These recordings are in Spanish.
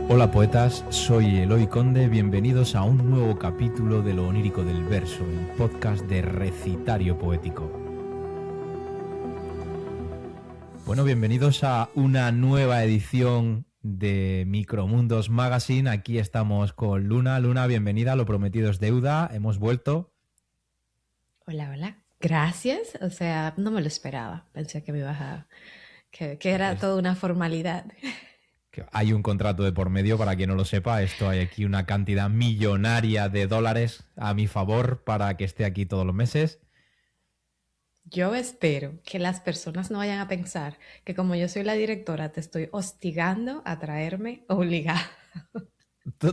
Hola poetas, soy Eloy Conde, bienvenidos a un nuevo capítulo de Lo Onírico del Verso, el podcast de Recitario Poético. Bueno, bienvenidos a una nueva edición de Micromundos Magazine. Aquí estamos con Luna. Luna, bienvenida, lo prometido es deuda, hemos vuelto. Hola, hola. Gracias. O sea, no me lo esperaba. Pensé que me ibas a... que era Es- toda una formalidad. que hay un contrato de por medio, para quien no lo sepa, esto hay aquí una cantidad millonaria de dólares a mi favor para que esté aquí todos los meses. Yo espero que las personas no vayan a pensar que como yo soy la directora, te estoy hostigando a traerme obligada.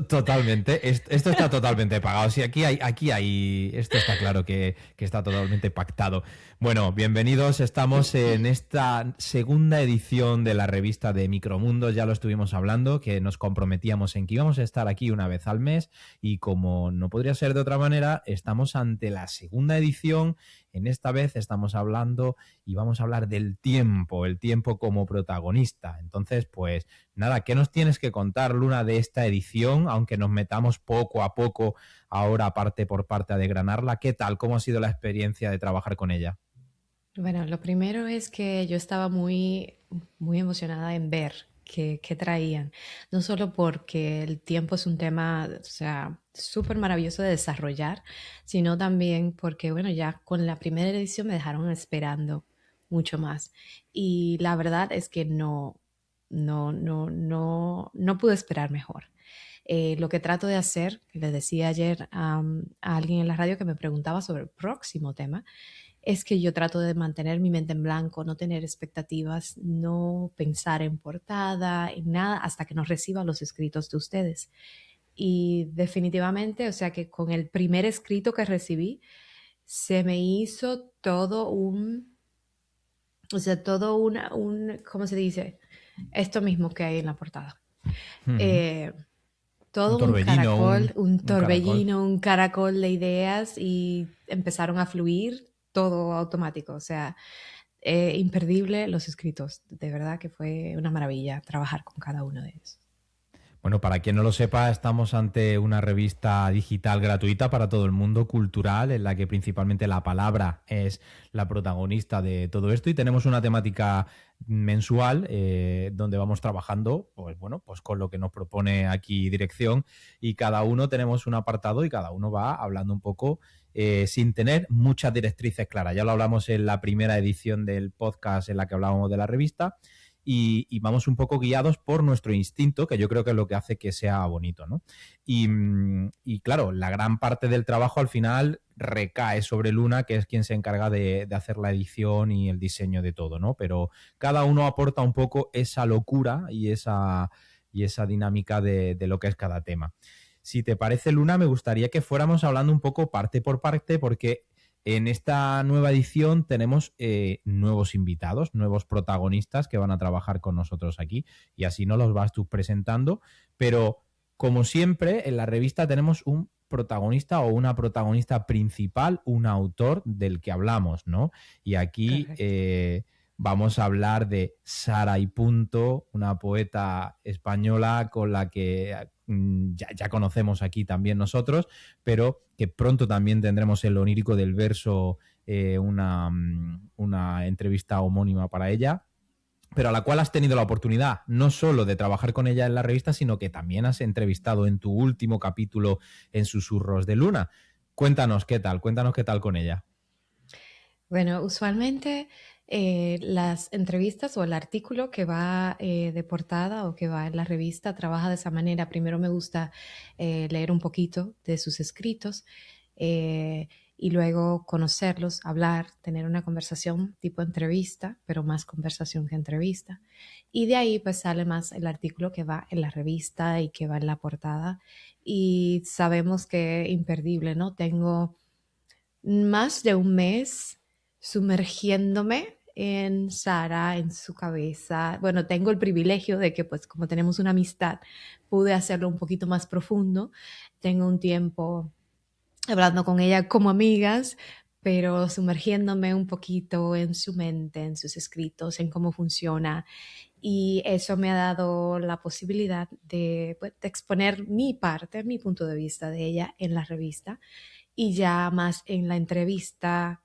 Totalmente, esto está totalmente pagado. Sí, esto está claro que está totalmente pactado. Bueno, bienvenidos, estamos en esta segunda edición de la revista de Micromundos, ya lo estuvimos hablando, que nos comprometíamos en que íbamos a estar aquí una vez al mes y como no podría ser de otra manera, estamos ante la segunda edición. En esta vez estamos hablando y vamos a hablar del tiempo, el tiempo como protagonista. Entonces, pues nada, ¿qué nos tienes que contar, Luna, de esta edición? Aunque nos metamos poco a poco ahora parte por parte a desgranarla, ¿qué tal? ¿Cómo ha sido la experiencia de trabajar con ella? Bueno, lo primero es que yo estaba muy emocionada en ver qué traían. No solo porque el tiempo es un tema, o sea, súper maravilloso de desarrollar, sino también porque, bueno, ya con la primera edición me dejaron esperando mucho más. Y la verdad es que no pude esperar mejor. Lo que trato de hacer, que le decía ayer a alguien en la radio que me preguntaba sobre el próximo tema, es que yo trato de mantener mi mente en blanco, no tener expectativas, no pensar en portada, en nada, hasta que no reciba los escritos de ustedes. Y definitivamente, o sea que con el primer escrito que recibí, se me hizo todo o sea, todo ¿cómo se dice? Esto mismo que hay en la portada. Ujú. Eh, Un Todo un torbellino, caracol, un un caracol. torbellino, un caracol de ideas y empezaron a fluir todo automático. O sea, imperdible los escritos. De verdad que fue una maravilla trabajar con cada uno de ellos. Bueno, para quien no lo sepa, estamos ante una revista digital gratuita para todo el mundo, cultural, en la que principalmente la palabra es la protagonista de todo esto y tenemos una temática mensual donde vamos trabajando, pues bueno, pues con lo que nos propone aquí dirección y cada uno tenemos un apartado y cada uno va hablando un poco sin tener muchas directrices claras. Ya lo hablamos en la primera edición del podcast en la que hablábamos de la revista y vamos un poco guiados por nuestro instinto, que yo creo que es lo que hace que sea bonito, ¿no? Y claro, la gran parte del trabajo al final recae sobre Luna, que es quien se encarga de hacer la edición y el diseño de todo, ¿no? Pero cada uno aporta un poco esa locura y esa dinámica de lo que es cada tema. Si te parece, Luna, me gustaría que fuéramos hablando un poco parte por parte, porque en esta nueva edición tenemos nuevos invitados, nuevos protagonistas que van a trabajar con nosotros aquí y así nos los vas tú presentando, pero como siempre en la revista tenemos un protagonista o una protagonista principal, un autor del que hablamos, ¿no? Y aquí Correcto. vamos a hablar de Sara y Punto, una poeta española con la que ya conocemos aquí también nosotros, pero que pronto también tendremos el onírico del verso, una entrevista homónima para ella, pero a la cual has tenido la oportunidad no solo de trabajar con ella en la revista, sino que también has entrevistado en tu último capítulo en Susurros de Luna. Cuéntanos qué tal con ella. Bueno, usualmente las entrevistas o el artículo que va de portada o que va en la revista trabaja de esa manera. Primero me gusta leer un poquito de sus escritos eh, y luego conocerlos, hablar, tener una conversación tipo entrevista, pero más conversación que entrevista. Y de ahí pues sale más el artículo que va en la revista y que va en la portada. Y sabemos que es imperdible, ¿no? Tengo más de un mes sumergiéndome en Sara, en su cabeza. Bueno, tengo el privilegio de que, pues, como tenemos una amistad, pude hacerlo un poquito más profundo. Tengo un tiempo hablando con ella como amigas, pero sumergiéndome un poquito en su mente, en sus escritos, en cómo funciona. Y eso me ha dado la posibilidad de, pues, de exponer mi parte, mi punto de vista de ella en la revista. Y ya más en la entrevista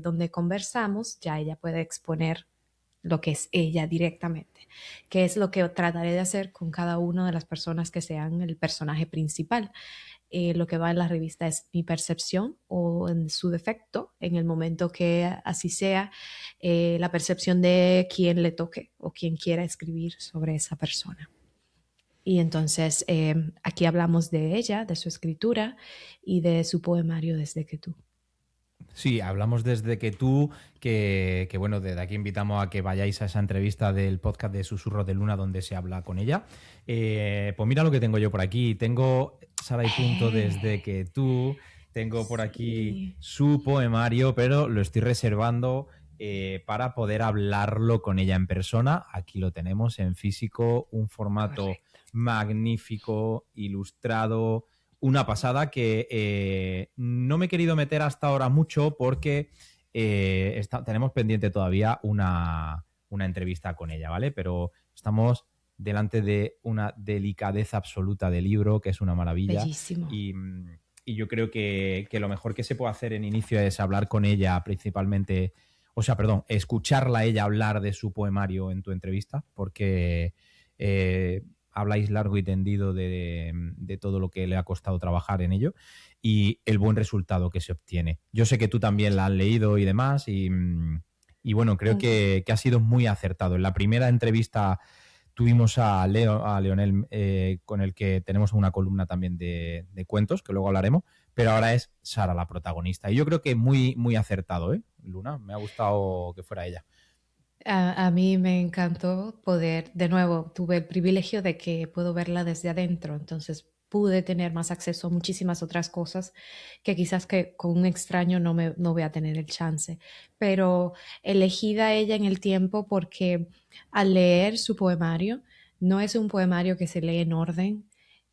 donde conversamos, ya ella puede exponer lo que es ella directamente, que es lo que trataré de hacer con cada una de las personas que sean el personaje principal. Lo que va en la revista es mi percepción o en su defecto, en el momento que así sea, la percepción de quien le toque o quien quiera escribir sobre esa persona. Y entonces aquí hablamos de ella, de su escritura y de su poemario Desde que tú. Sí, hablamos desde que tú, que bueno, desde aquí invitamos a que vayáis a esa entrevista del podcast de Susurros de Luna donde se habla con ella. Pues mira lo que tengo yo por aquí. Tengo Sara y Punto desde que tú, tengo por aquí Sí, su poemario, pero lo estoy reservando para poder hablarlo con ella en persona. Aquí lo tenemos en físico, un formato correcto. magnífico, ilustrado, una pasada que no me he querido meter hasta ahora mucho porque tenemos pendiente todavía una entrevista con ella, ¿vale? Pero estamos delante de una delicadeza absoluta de libro, que es una maravilla. Bellísimo. Y yo creo que lo mejor que se puede hacer en inicio es hablar con ella principalmente, o sea, perdón, escucharla a ella hablar de su poemario en tu entrevista, porque habláis largo y tendido de todo lo que le ha costado trabajar en ello y el buen resultado que se obtiene. Yo sé que tú también la has leído y demás y bueno, creo Un- que ha sido muy acertado. En la primera entrevista tuvimos a Leonel, con el que tenemos una columna también de cuentos, que luego hablaremos, pero ahora es Sara la protagonista. Y yo creo que muy, muy acertado, ¿eh? Luna, me ha gustado que fuera ella. A mí me encantó poder, de nuevo, tuve el privilegio de que puedo verla desde adentro, entonces pude tener más acceso a muchísimas otras cosas que quizás que con un extraño no voy a tener el chance. Pero elegida ella en el tiempo porque al leer su poemario, no es un poemario que se lee en orden.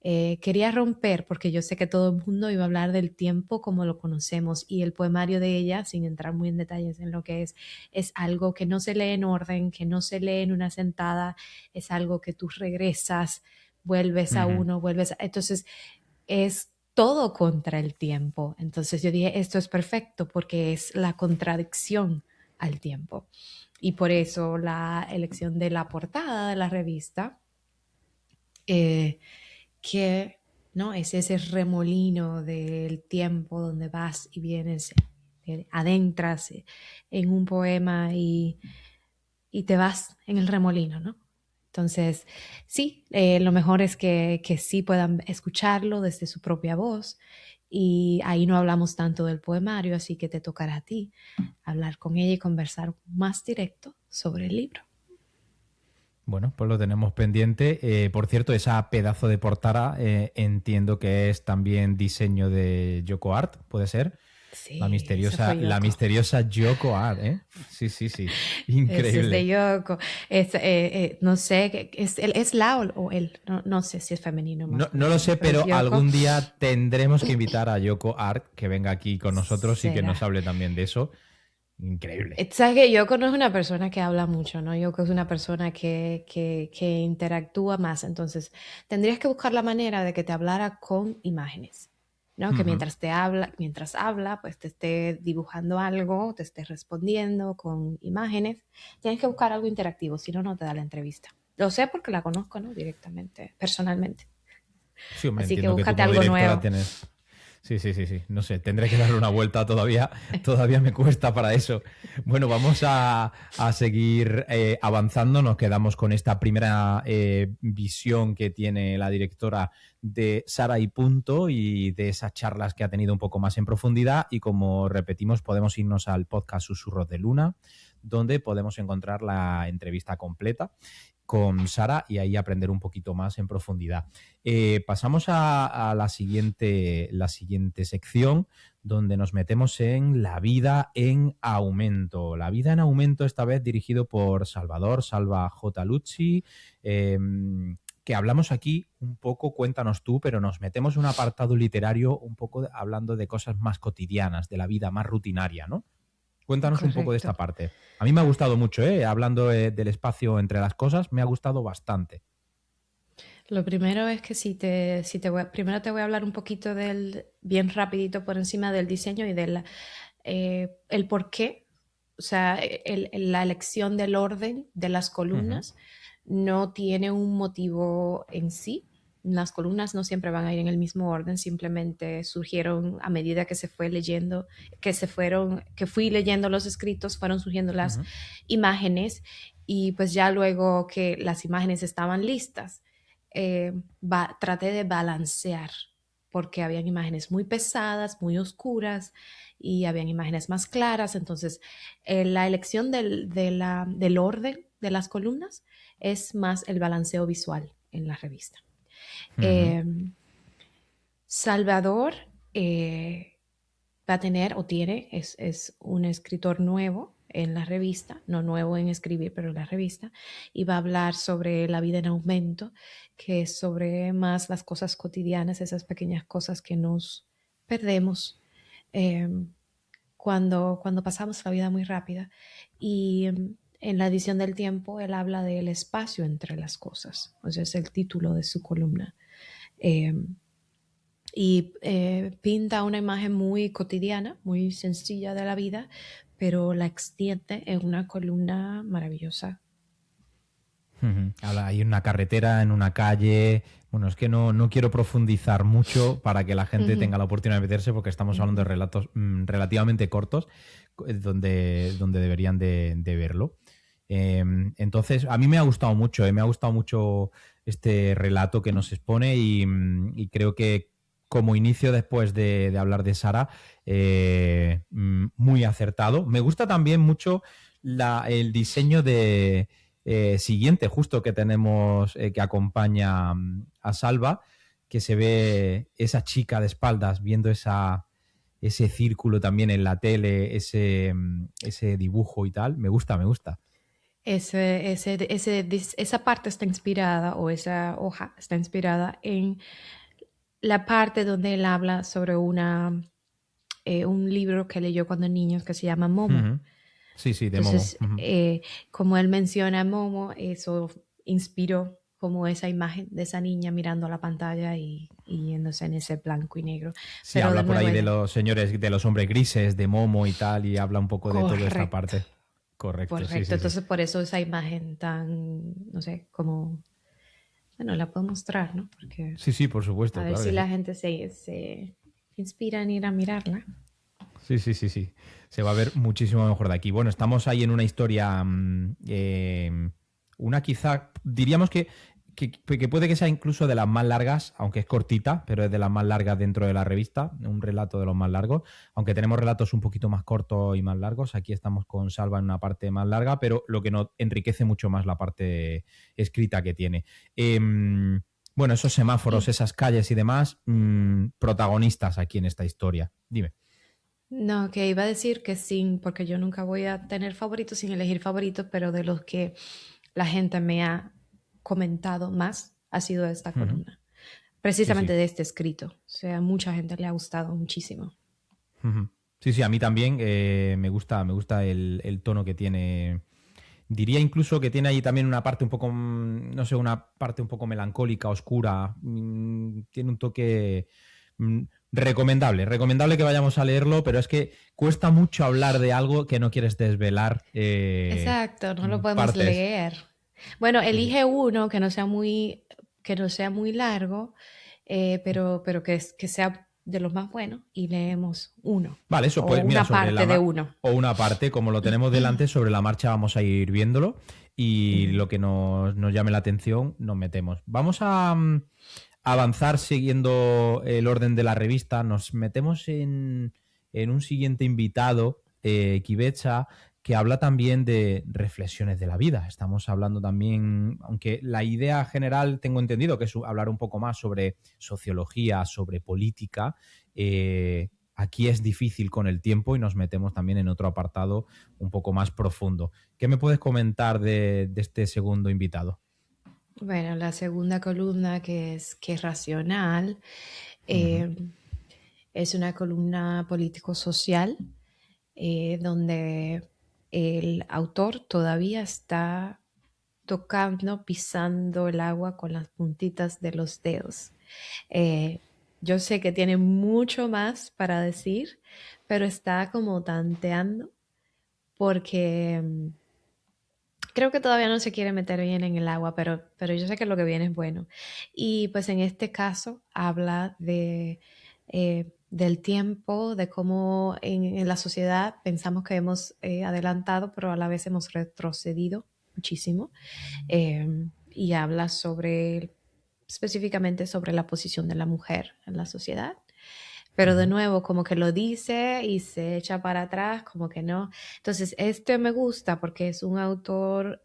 Quería romper porque yo sé que todo el mundo iba a hablar del tiempo como lo conocemos y el poemario de ella, sin entrar muy en detalles en lo que es algo que no se lee en orden, que no se lee en una sentada, es algo que tú regresas, vuelves a Ujú. uno, entonces es todo contra el tiempo. Entonces yo dije, esto es perfecto porque es la contradicción al tiempo. Y por eso la elección de la portada de la revista, eh, que no es ese remolino del tiempo donde vas y vienes, adentras en un poema y te vas en el remolino, ¿no? Entonces, sí, lo mejor es que sí puedan escucharlo desde su propia voz y ahí no hablamos tanto del poemario, así que te tocará a ti hablar con ella y conversar más directo sobre el libro. Bueno, pues lo tenemos pendiente. Por cierto, esa pedazo de portada entiendo que es también diseño de Yoko Art, ¿puede ser? Sí, eso fue La Yoko. misteriosa Yoko Art, ¿eh? Sí, sí, sí. Ese es de Increíble. Yoko. No sé, es la o él. No, no sé si es femenino o No, no lo masculino, sé, pero es pero Yoko. algún día tendremos que invitar a Yoko Art que venga aquí con nosotros y que nos Será. hable también de eso. Increíble. Sabes que Yoko no es una persona que habla mucho, ¿no? Yoko es una persona que interactúa más. Entonces, tendrías que buscar la manera de que te hablara con imágenes, ¿no? Que Ujú. mientras habla, pues te esté dibujando algo, te esté respondiendo con imágenes. Tienes que buscar algo interactivo, si no, no te da la entrevista. Lo sé porque la conozco, ¿no? Directamente, personalmente. Sí, hombre, Así que entiendo que tú búscate como algo directora nuevo. tienes. Sí, sí, sí, sí. No sé, tendré que darle una vuelta todavía. Todavía me cuesta para eso. Bueno, vamos a seguir avanzando. Nos quedamos con esta primera visión que tiene la directora de Sara y Punto y de esas charlas que ha tenido un poco más en profundidad. Y como repetimos, podemos irnos al podcast Susurros de Luna, donde podemos encontrar la entrevista completa con Sara y ahí aprender un poquito más en profundidad. Pasamos a la siguiente sección, donde nos metemos en La vida en aumento. La vida en aumento, esta vez dirigido por Salvador Salva J. Lucci, que hablamos aquí un poco, cuéntanos tú, pero nos metemos en un apartado literario un poco hablando de cosas más cotidianas, de la vida más rutinaria, ¿no? Cuéntanos un poco de Correcto. esta parte. A mí me ha gustado mucho, ¿eh? Hablando del espacio entre las cosas, me ha gustado bastante. Lo primero es que primero te voy a hablar un poquito bien rapidito por encima del diseño y el por qué, o sea, la elección del orden de las Ujú, columnas no tiene un motivo en sí. Las columnas no siempre van a ir en el mismo orden, simplemente surgieron a medida que se fue leyendo, que fui leyendo los escritos, fueron surgiendo las ujú, imágenes y pues ya luego que las imágenes estaban listas, traté de balancear porque habían imágenes muy pesadas, muy oscuras y habían imágenes más claras. Entonces, la elección del orden de las columnas es más el balanceo visual en la revista. ujú, Eh, Salvador va a tener o tiene, es un escritor nuevo en la revista, no nuevo en escribir, pero en la revista, y va a hablar sobre la vida en aumento, que es sobre más las cosas cotidianas, esas pequeñas cosas que nos perdemos eh, cuando pasamos la vida muy rápida. Y en la edición del tiempo, él habla del espacio entre las cosas, o sea, es el título de su columna. Eh, Pinta una imagen muy cotidiana, muy sencilla de la vida, pero la extiende en una columna maravillosa. ujú. Hay una carretera, en una calle. Bueno, es que no quiero profundizar mucho para que la gente Ujú, tenga la oportunidad de meterse, porque estamos hablando de ujú. relatos relativamente cortos, donde deberían de verlo. Entonces, a mí me ha gustado mucho, me ha gustado mucho este relato que nos expone y creo que como inicio después de hablar de Sara, muy acertado. Me gusta también mucho el diseño siguiente, justo que tenemos, que acompaña a Salva, que se ve esa chica de espaldas viendo ese círculo también en la tele, ese dibujo y tal. Me gusta, me gusta. Esa parte está inspirada, o esa hoja está inspirada en la parte donde él habla sobre un libro que leyó cuando niño que se llama Momo. Ujú. Sí, sí, de Momo. Entonces, Ujú. como él menciona a Momo, eso inspiró como esa imagen de esa niña mirando a la pantalla y yéndose en ese blanco y negro. Sí, Pero de habla por nuevo, ahí de los señores, de los hombres grises, de Momo y tal, y habla un poco de toda esta correcto, parte. Correcto, sí, correcto. sí, sí. Entonces, por eso esa imagen tan, no sé, como, bueno, la puedo mostrar, ¿no? Porque Sí, sí, por a supuesto, ver claro si que la sí. gente se inspira en ir a mirarla. Sí, sí, sí, sí. Se va a ver muchísimo mejor de aquí. Bueno, estamos ahí en una historia, una quizá, diríamos que puede que sea incluso de las más largas, aunque es cortita, pero es de las más largas dentro de la revista, un relato de los más largos, aunque tenemos relatos un poquito más cortos y más largos. Aquí estamos con Salva en una parte más larga, pero lo que nos enriquece mucho más la parte escrita que tiene. Bueno, esos semáforos, Y esas calles y demás, protagonistas aquí en esta historia. Dime. no, que iba a decir que sin, porque yo nunca voy a tener favoritos sin elegir favoritos, pero de los que la gente me ha comentado más ha sido esta Ujú. columna, Sí, precisamente sí. de este escrito. O sea, mucha gente le ha gustado muchísimo. Ujú. Sí, sí, a mí también me gusta el tono que tiene. Diría incluso que tiene ahí también una parte un poco, no sé, una parte un poco melancólica, oscura. Tiene un toque mm, recomendable. Recomendable que vayamos a leerlo, pero es que cuesta mucho hablar de algo que no quieres desvelar Exacto, no lo podemos partes. leer. Bueno, Sí, sí. elige uno que no sea muy largo, pero que sea de los más buenos y leemos uno Vale, eso, o pues mira, una parte de uno. o una parte, como lo tenemos delante, sobre la marcha vamos a ir viéndolo y Ujú. lo que nos llame la atención nos metemos. Vamos a avanzar siguiendo el orden de la revista, nos metemos en un siguiente invitado, Kibecha, que habla también de reflexiones de la vida. Estamos hablando también, aunque la idea general tengo entendido que es hablar un poco más sobre sociología, sobre política. Aquí es difícil con el tiempo y nos metemos también en otro apartado un poco más profundo. ¿Qué me puedes comentar de este segundo invitado? Bueno, la segunda columna que es racional, Ujú, eh, es una columna político-social donde el autor todavía está tocando, pisando el agua con las puntitas de los dedos. Eh, yo sé que tiene mucho más para decir, pero está como tanteando porque creo que todavía no se quiere meter bien en el agua, pero yo sé que lo que viene es bueno. Y pues en este caso habla del tiempo, de cómo en la sociedad pensamos que hemos adelantado, pero a la vez hemos retrocedido muchísimo. Y habla específicamente sobre la posición de la mujer en la sociedad. Pero de ujú. nuevo, como que lo dice y se echa para atrás, como que no. Entonces, este me gusta porque es un autor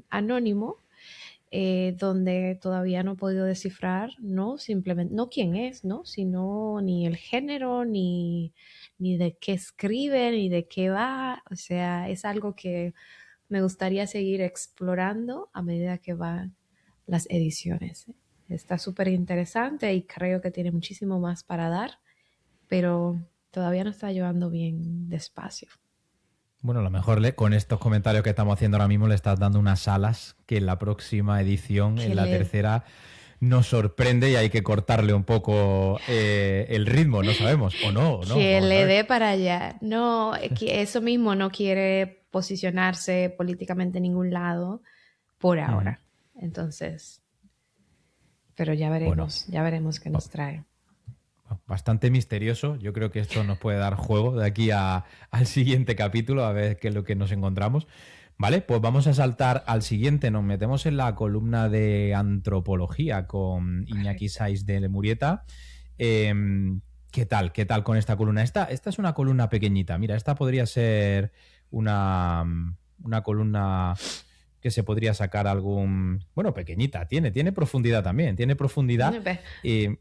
anónimo, donde todavía no he podido descifrar, no simplemente, no quién es, ¿no? Sino ni el género, ni de qué escribe, ni de qué va. O sea, es algo que me gustaría seguir explorando a medida que van las ediciones. Está súper interesante y creo que tiene muchísimo más para dar, pero todavía no está llevando bien despacio. Bueno, a lo mejor con estos comentarios que estamos haciendo ahora mismo le estás dando unas alas que en la próxima edición, Que en la le, tercera, nos sorprende y hay que cortarle un poco el ritmo, no sabemos, o no, que vamos a le ver. dé para allá. No, que eso mismo no quiere posicionarse políticamente en ningún lado por Ujú. ahora. Entonces, pero Bueno, ya veremos qué ba- nos trae. bastante misterioso. Yo creo que esto nos puede dar juego de aquí al siguiente capítulo, a ver qué es lo que nos encontramos. Vale, pues vamos a saltar al siguiente. Nos metemos en la columna de antropología con Iñaki Correcto. Saiz de Lemurieta. Eh, ¿Qué tal? ¿Qué tal con esta columna? Esta es una columna pequeñita. Mira, esta podría ser una, una columna que se podría sacar algún... Bueno, pequeñita, tiene profundidad también, eh,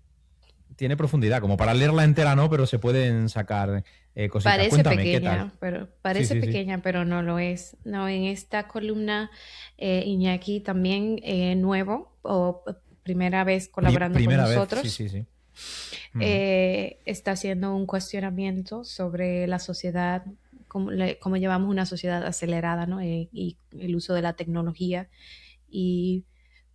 tiene profundidad, como para leerla entera no, pero se pueden sacar cositas. Cuéntame, ¿qué tal? Sí, Parece sí, sí. pequeña, pero no lo es. No, en esta columna, Iñaki también nuevo, o primera vez colaborando con Primera vez, sí, nosotros, sí, sí. Ujú, está haciendo un cuestionamiento sobre la sociedad, cómo llevamos una sociedad acelerada, ¿no? Y el uso de la tecnología y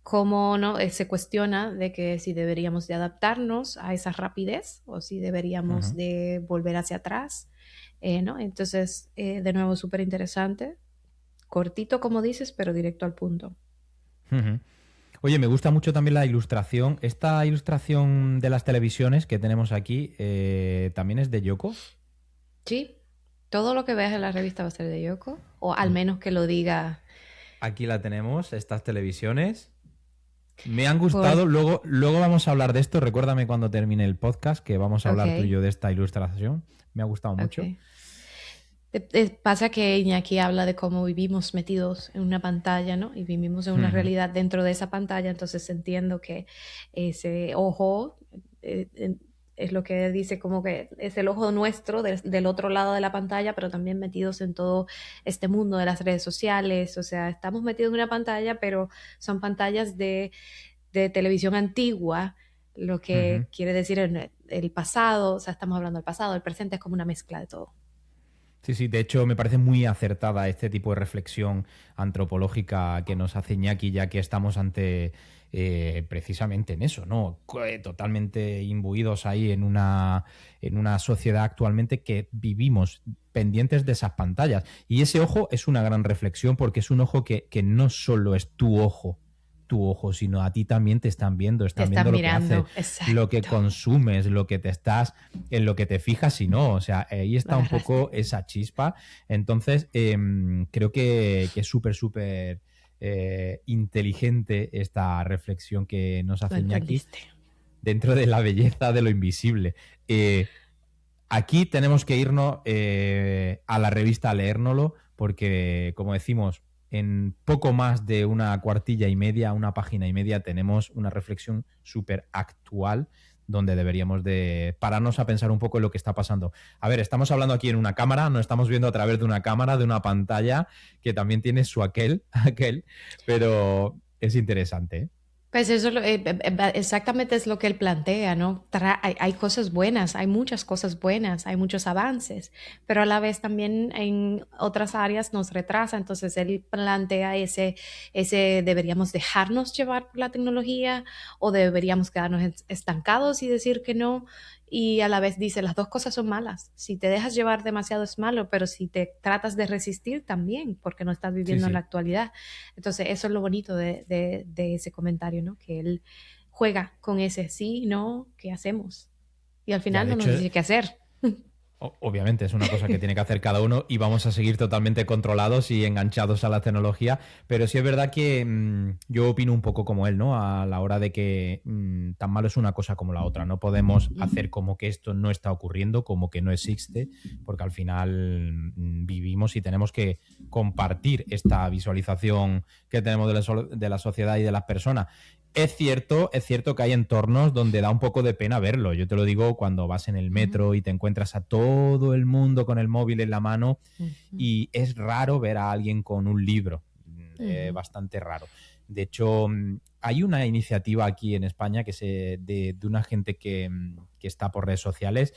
cómo no se cuestiona de que si deberíamos de adaptarnos a esa rapidez o si deberíamos ujú, de volver hacia atrás, ¿no? Entonces, de nuevo, súper interesante, cortito como dices, pero directo al punto. ujú. Oye, me gusta mucho también la ilustración. Esta ilustración de las televisiones que tenemos aquí también es de Yoko. Sí, todo lo que veas en la revista va a ser de Yoko, o al Mm, menos que lo diga Aquí la tenemos, estas televisiones. Me han por... gustado. Luego vamos a hablar de esto. Recuérdame cuando termine el podcast que vamos a hablar tú y Ok, yo de esta ilustración. Me ha gustado mucho. ok. Pasa que Iñaki habla de cómo vivimos metidos en una pantalla, ¿no? Y vivimos en una Ujú, realidad dentro de esa pantalla, entonces entiendo que ese ojo es lo que dice como que es el ojo nuestro del otro lado de la pantalla, pero también metidos en todo este mundo de las redes sociales, o sea, estamos metidos en una pantalla, pero son pantallas de televisión antigua, lo ujú. que quiere decir el pasado, o sea, estamos hablando del pasado, el presente es como una mezcla de todo. Sí, sí, de hecho me parece muy acertada este tipo de reflexión antropológica que nos hace Iñaki, ya que estamos ante precisamente en eso, ¿no? Totalmente imbuidos ahí en una sociedad actualmente que vivimos pendientes de esas pantallas. Y ese ojo es una gran reflexión porque es un ojo que no solo es tu ojo, sino a ti también te Te están están viendo lo que haces, mirando, lo que exacto. consumes, lo que te estás en lo que te fijas y no. O sea, ahí Lo está un agarraste. poco esa chispa. Entonces, creo que es súper, súper inteligente esta reflexión que nos Lo hace Iñaki entendiste. dentro de la belleza de lo invisible. Aquí tenemos que irnos a la revista a leérnoslo, porque, como decimos, en poco más de una cuartilla y media, una página y media, tenemos una reflexión súper actual donde deberíamos de pararnos a pensar un poco en lo que está pasando. A ver, estamos hablando aquí en una cámara, no estamos viendo a través de una cámara, de una pantalla, que también tiene su aquel, aquel, pero Es interesante, ¿eh? Pues eso exactamente es lo que él plantea, ¿no? Hay cosas buenas, hay muchas cosas buenas, hay muchos avances, pero a la vez también en otras áreas nos retrasa. Entonces él plantea ese deberíamos dejarnos llevar por la tecnología o deberíamos quedarnos estancados y decir que no. Y a la vez dice, las dos cosas son malas. Si te dejas llevar demasiado es malo, pero si te tratas de resistir también, porque no estás Sí, viviendo en la sí. actualidad. Entonces, eso es lo bonito de ese comentario, ¿no? Que él juega con ese sí, no, ¿qué hacemos? Y al Ya, final de no nos hecho, dice qué hacer. Obviamente es una cosa que tiene que hacer cada uno y vamos a seguir totalmente controlados y enganchados a la tecnología, pero sí es verdad que yo opino un poco como él, ¿no? A la hora de que tan malo es una cosa como la otra. No podemos hacer como que esto no está ocurriendo, como que no existe, porque al final vivimos y tenemos que compartir esta visualización que tenemos de la sociedad y de las personas. Es cierto que hay entornos donde da un poco de pena verlo. Yo te lo digo cuando vas en el Ujú, metro y te encuentras a todo el mundo con el móvil en la mano ujú, y es raro ver a alguien con un libro. ujú, Bastante raro. De hecho, hay una iniciativa aquí en España de una gente que está por redes sociales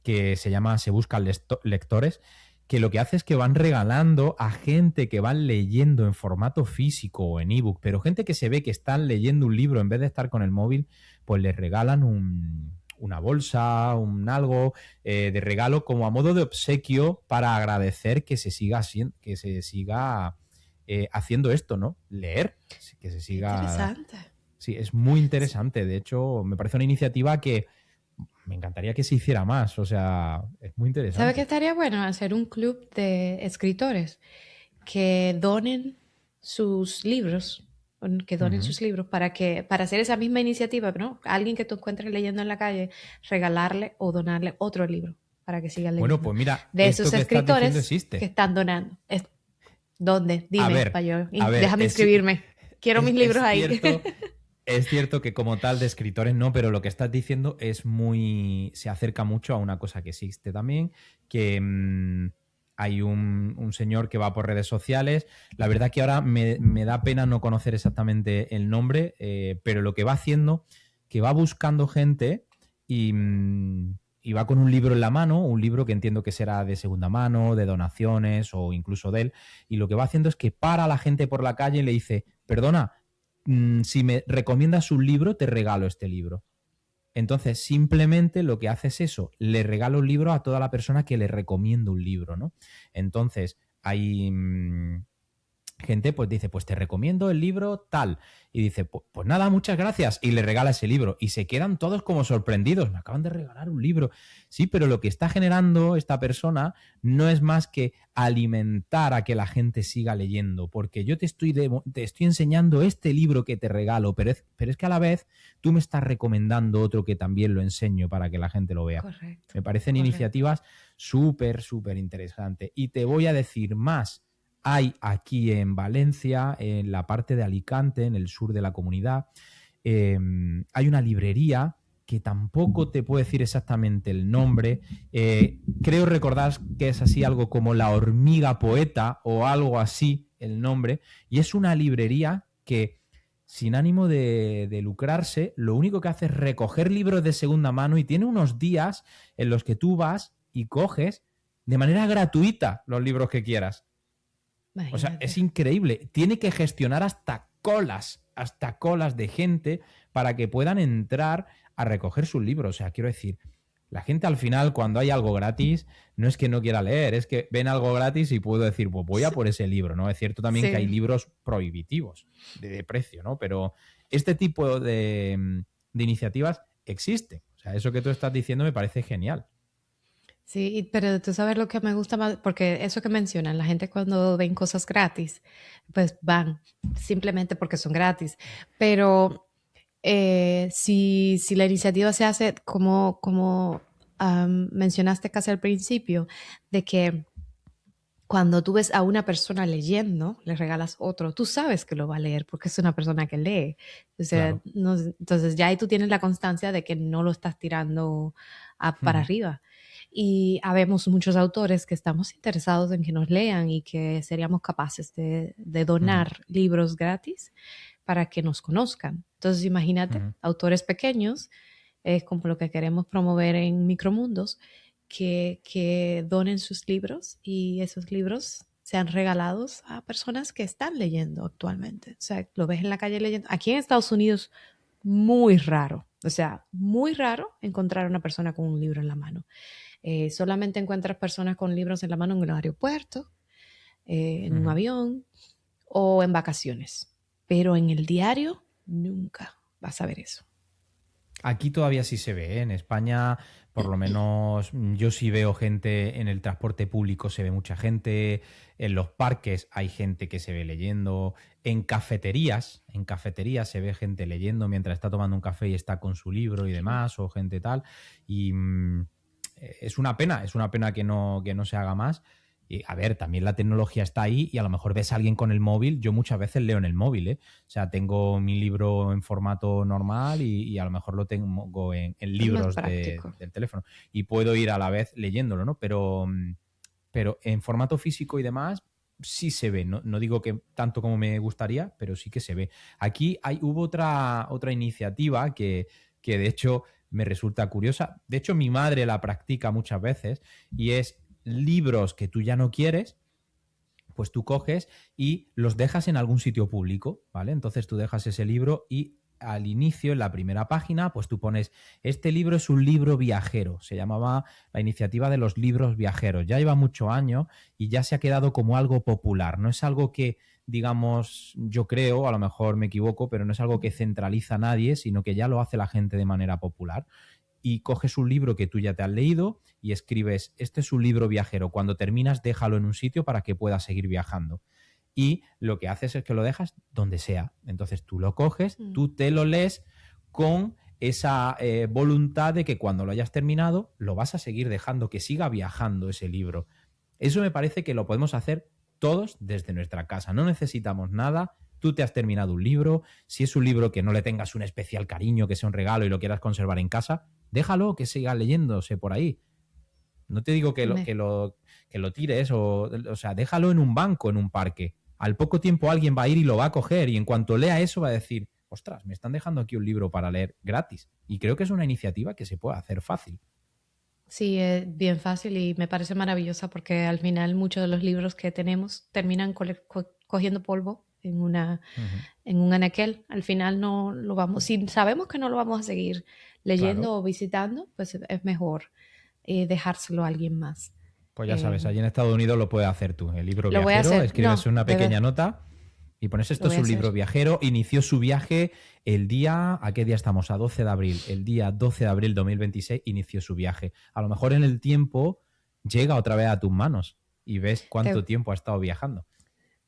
que se llama Se Buscan Lectores, que lo que hace es que van regalando a gente que van leyendo en formato físico o en ebook, pero gente que se ve que están leyendo un libro en vez de estar con el móvil, pues les regalan una bolsa, un algo de regalo como a modo de obsequio para agradecer que se siga, que se siga haciendo esto, ¿no? Leer, que se Qué siga... interesante. Sí, es muy Sí. interesante. De hecho, me parece una iniciativa que me encantaría que se hiciera más. O sea, es muy ¿Sabe qué interesante. estaría bueno? Hacer un club de escritores que donen sus libros, que donen Ujú. sus libros para hacer esa misma iniciativa, ¿no? A alguien que tú encuentres leyendo en la calle, regalarle o donarle otro libro para que siga Bueno, leyendo. pues mira, De esto esos que estás diciendo escritores que existe. están donando. ¿Dónde? A Dime, ver, para yo. a ver, Déjame inscribirme. Quiero mis libros ahí. es cierto que como tal de escritores no, pero lo que estás diciendo es muy, se acerca mucho a una cosa que existe también, que hay un señor que va por redes sociales. La verdad que ahora me da pena no conocer exactamente el nombre, pero lo que va haciendo, que va buscando gente y, y va con un libro en la mano, un libro que entiendo que será de segunda mano, de donaciones o incluso de él, y lo que va haciendo es que para a la gente por la calle y le dice, perdona, si me recomiendas un libro, te regalo este libro. Entonces, simplemente lo que hace es eso, le regalo un libro a toda la persona que le recomiendo un libro, ¿no? Entonces, hay gente pues dice, pues te recomiendo el libro tal. Y dice, pues nada, muchas gracias. Y le regala ese libro. Y se quedan todos como sorprendidos. Me acaban de regalar un libro. Sí, pero lo que está generando esta persona no es más que alimentar a que la gente siga leyendo. Porque yo te estoy enseñando este libro que te regalo, pero es que a la vez tú me estás recomendando otro que también lo enseño para que la gente lo vea. Correcto, Me parecen correcto. iniciativas súper, súper interesantes. Y te voy a decir más, hay aquí en Valencia, en la parte de Alicante, en el sur de la comunidad, eh, hay una librería que tampoco te puedo decir exactamente el nombre. Creo recordar que es así algo como La Hormiga Poeta o algo así el nombre. Y es una librería que, sin ánimo de lucrarse, lo único que hace es recoger libros de segunda mano y tiene unos días en los que tú vas y coges de manera gratuita los libros que quieras. O sea, es Imagínate. increíble. Tiene que gestionar hasta colas de gente para que puedan entrar a recoger sus libros. O sea, quiero decir, la gente al final, cuando hay algo gratis, no es que no quiera leer, es que ven algo gratis y puedo decir, pues voy a Sí, por ese libro, ¿no? Es cierto también que hay sí. libros prohibitivos de precio, ¿no? Pero este tipo de iniciativas existe. O sea, eso que tú estás diciendo me parece genial. Sí, pero tú sabes lo que me gusta más, porque eso que mencionan, la gente cuando ven cosas gratis, pues van simplemente porque son gratis. Pero si la iniciativa se hace como mencionaste casi al principio, de que cuando tú ves a una persona leyendo, le regalas otro, tú sabes que lo va a leer porque es una persona que lee. O sea, Claro. entonces ya ahí tú tienes la constancia de que no lo estás tirando para Ujú. arriba. Y habemos muchos autores que estamos interesados en que nos lean y que seríamos capaces de Ujú. donar libros gratis para que nos conozcan. Entonces, imagínate, autores pequeños, es como lo que queremos promover en Micromundos, que donen sus libros y esos libros sean regalados a personas que están leyendo actualmente. O sea, lo ves en la calle leyendo. Aquí en Estados Unidos, muy raro. O sea, muy raro encontrar a una persona con un libro en la mano. Solamente encuentras personas con libros en la mano en el aeropuerto, en un avión o en vacaciones. Pero en el diario, nunca vas a ver eso. Aquí todavía sí se ve, ¿eh? En España, por lo menos yo sí veo gente en el transporte público, se ve mucha gente, en los parques hay gente que se ve leyendo, en cafeterías se ve gente leyendo mientras está tomando un café y está con su libro y demás, o gente tal, y es una pena que no se haga más. Y, a ver, también la tecnología está ahí y a lo mejor ves a alguien con el móvil. Yo muchas veces leo en el móvil, ¿eh? O sea, tengo mi libro en formato normal y a lo mejor lo tengo en Es más libros práctico. del teléfono y puedo ir a la vez leyéndolo, ¿no? Pero en formato físico y demás sí se ve. No, no digo que tanto como me gustaría, pero sí que se ve. Aquí hubo otra iniciativa que de hecho me resulta curiosa. De hecho, mi madre la practica muchas veces y es libros que tú ya no quieres, pues tú coges y los dejas en algún sitio público, ¿vale? Entonces tú dejas ese libro y al inicio, en la primera página, pues tú pones, este libro es un libro viajero, se llamaba la iniciativa de los libros viajeros, ya lleva muchos años y ya se ha quedado como algo popular, no es algo que, digamos, yo creo, a lo mejor me equivoco, pero no es algo que centraliza a nadie, sino que ya lo hace la gente de manera popular y coges un libro que tú ya te has leído y escribes, este es un libro viajero, cuando terminas déjalo en un sitio para que puedas seguir viajando. Y lo que haces es que lo dejas donde sea. Entonces tú lo coges, tú te lo lees con esa voluntad de que cuando lo hayas terminado lo vas a seguir dejando, que siga viajando ese libro. Eso me parece que lo podemos hacer todos desde nuestra casa. No necesitamos nada. Tú te has terminado un libro. Si es un libro que no le tengas un especial cariño, que sea un regalo y lo quieras conservar en casa, déjalo que siga leyéndose por ahí. No te digo que lo tires, o sea, déjalo en un banco, en un parque. Al poco tiempo alguien va a ir y lo va a coger y en cuanto lea eso va a decir, ostras, me están dejando aquí un libro para leer gratis. Y creo que es una iniciativa que se puede hacer fácil. Sí, es bien fácil y me parece maravillosa porque al final muchos de los libros que tenemos terminan cogiendo polvo Ujú. en un anaquel. Al final no lo vamos, si sabemos que no lo vamos a seguir Claro. leyendo o visitando, pues es mejor dejárselo a alguien más. Pues ya Eh, sabes, allí en Estados Unidos lo puedes hacer tú. El libro lo voy a viajero, hacer, escribes no, una debe, pequeña nota y pones lo esto voy es a un libro hacer. viajero. Inició su viaje el día, ¿a qué día estamos? A 12 de abril. El día 12 de abril 2026 inició su viaje. A lo mejor en el tiempo llega otra vez a tus manos y ves Te, cuánto tiempo ha estado viajando.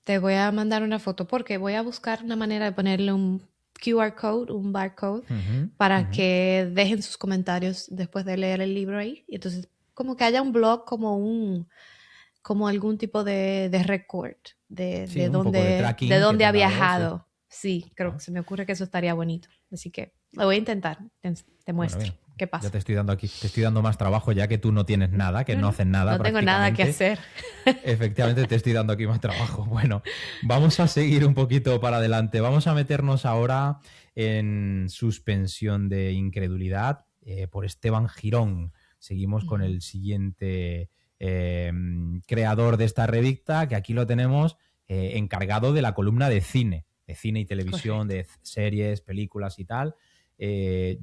te voy a mandar una foto porque voy a buscar una manera de ponerle un QR code, un barcode, Ujú, para ujú. que dejen sus comentarios después de leer el libro ahí. Y entonces, como que haya un blog, como algún tipo de record Sí, un poco de de tracking que dónde ha tenga algo, sí. viajado. Sí, creo que Ah, se me ocurre que eso estaría bonito. Así que lo voy a intentar. Te bueno, muestro bien. qué Ya pasa. te estoy dando aquí, te estoy dando más trabajo ya que tú no tienes nada, que No, no no, haces nada no tengo nada que prácticamente. hacer. Efectivamente, te estoy dando aquí más trabajo. Bueno, vamos a seguir un poquito para adelante. Vamos a meternos ahora en suspensión de incredulidad por Esteban Girón. Seguimos con Ujú. el siguiente creador de esta revista, que aquí lo tenemos encargado de la columna de cine y televisión, Correcto. de series, películas y tal.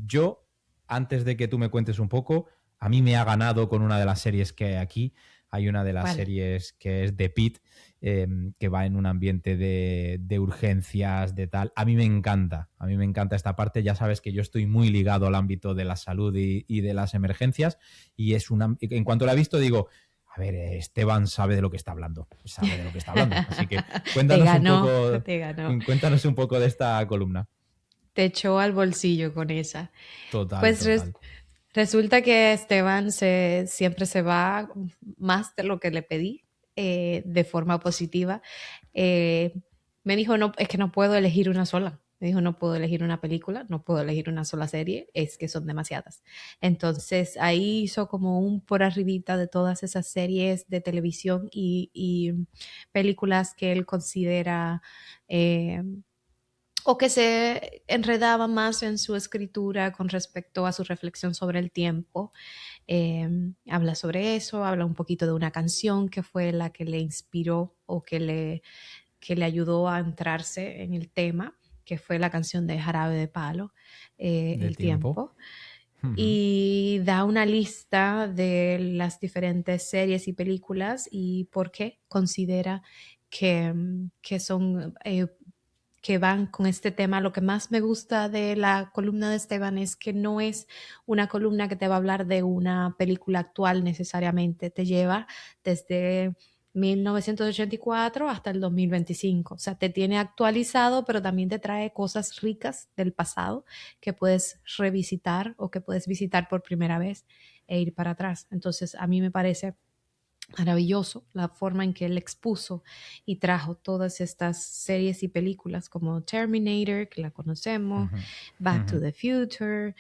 Yo, antes de que tú me cuentes un poco, a mí me ha ganado con una de las series que hay aquí. Hay una de las ¿Cuál? series que es The Pitt, que va en un ambiente de urgencias, de tal. A mí me encanta esta parte. Ya sabes que yo estoy muy ligado al ámbito de la salud y de las emergencias. Y en cuanto la he visto, digo, a ver, Esteban sabe de lo que está hablando. Sabe de lo que está hablando. Así que Te cuéntanos un ganó, poco, te ganó. cuéntanos un poco de esta columna. Te echó al bolsillo con esa. Total, Pues total. resulta que Esteban siempre se va más de lo que le pedí, de forma positiva. Eh, Me dijo, no, es que no puedo elegir una sola. Me dijo, no puedo elegir una película, no puedo elegir una sola serie, es que son demasiadas. Entonces ahí hizo como un por arribita de todas esas series de televisión y películas que él considera eh, o que se enredaba más en su escritura con respecto a su reflexión sobre el tiempo. Habla sobre eso, habla un poquito de una canción que fue la que le inspiró o que le ayudó a entrarse en el tema, que fue la canción de Jarabe de Palo, Del El tiempo. Tiempo. Ujú. Y da una lista de las diferentes series y películas y por qué considera que son que van con este tema. Lo que más me gusta de la columna de Esteban es que no es una columna que te va a hablar de una película actual necesariamente, te lleva desde 1984 hasta el 2025. O sea, te tiene actualizado, pero también te trae cosas ricas del pasado que puedes revisitar o que puedes visitar por primera vez e ir para atrás. Entonces, a mí me parece maravilloso la forma en que él expuso y trajo todas estas series y películas como Terminator, que la conocemos, Ujú. Back to Ujú. the Future,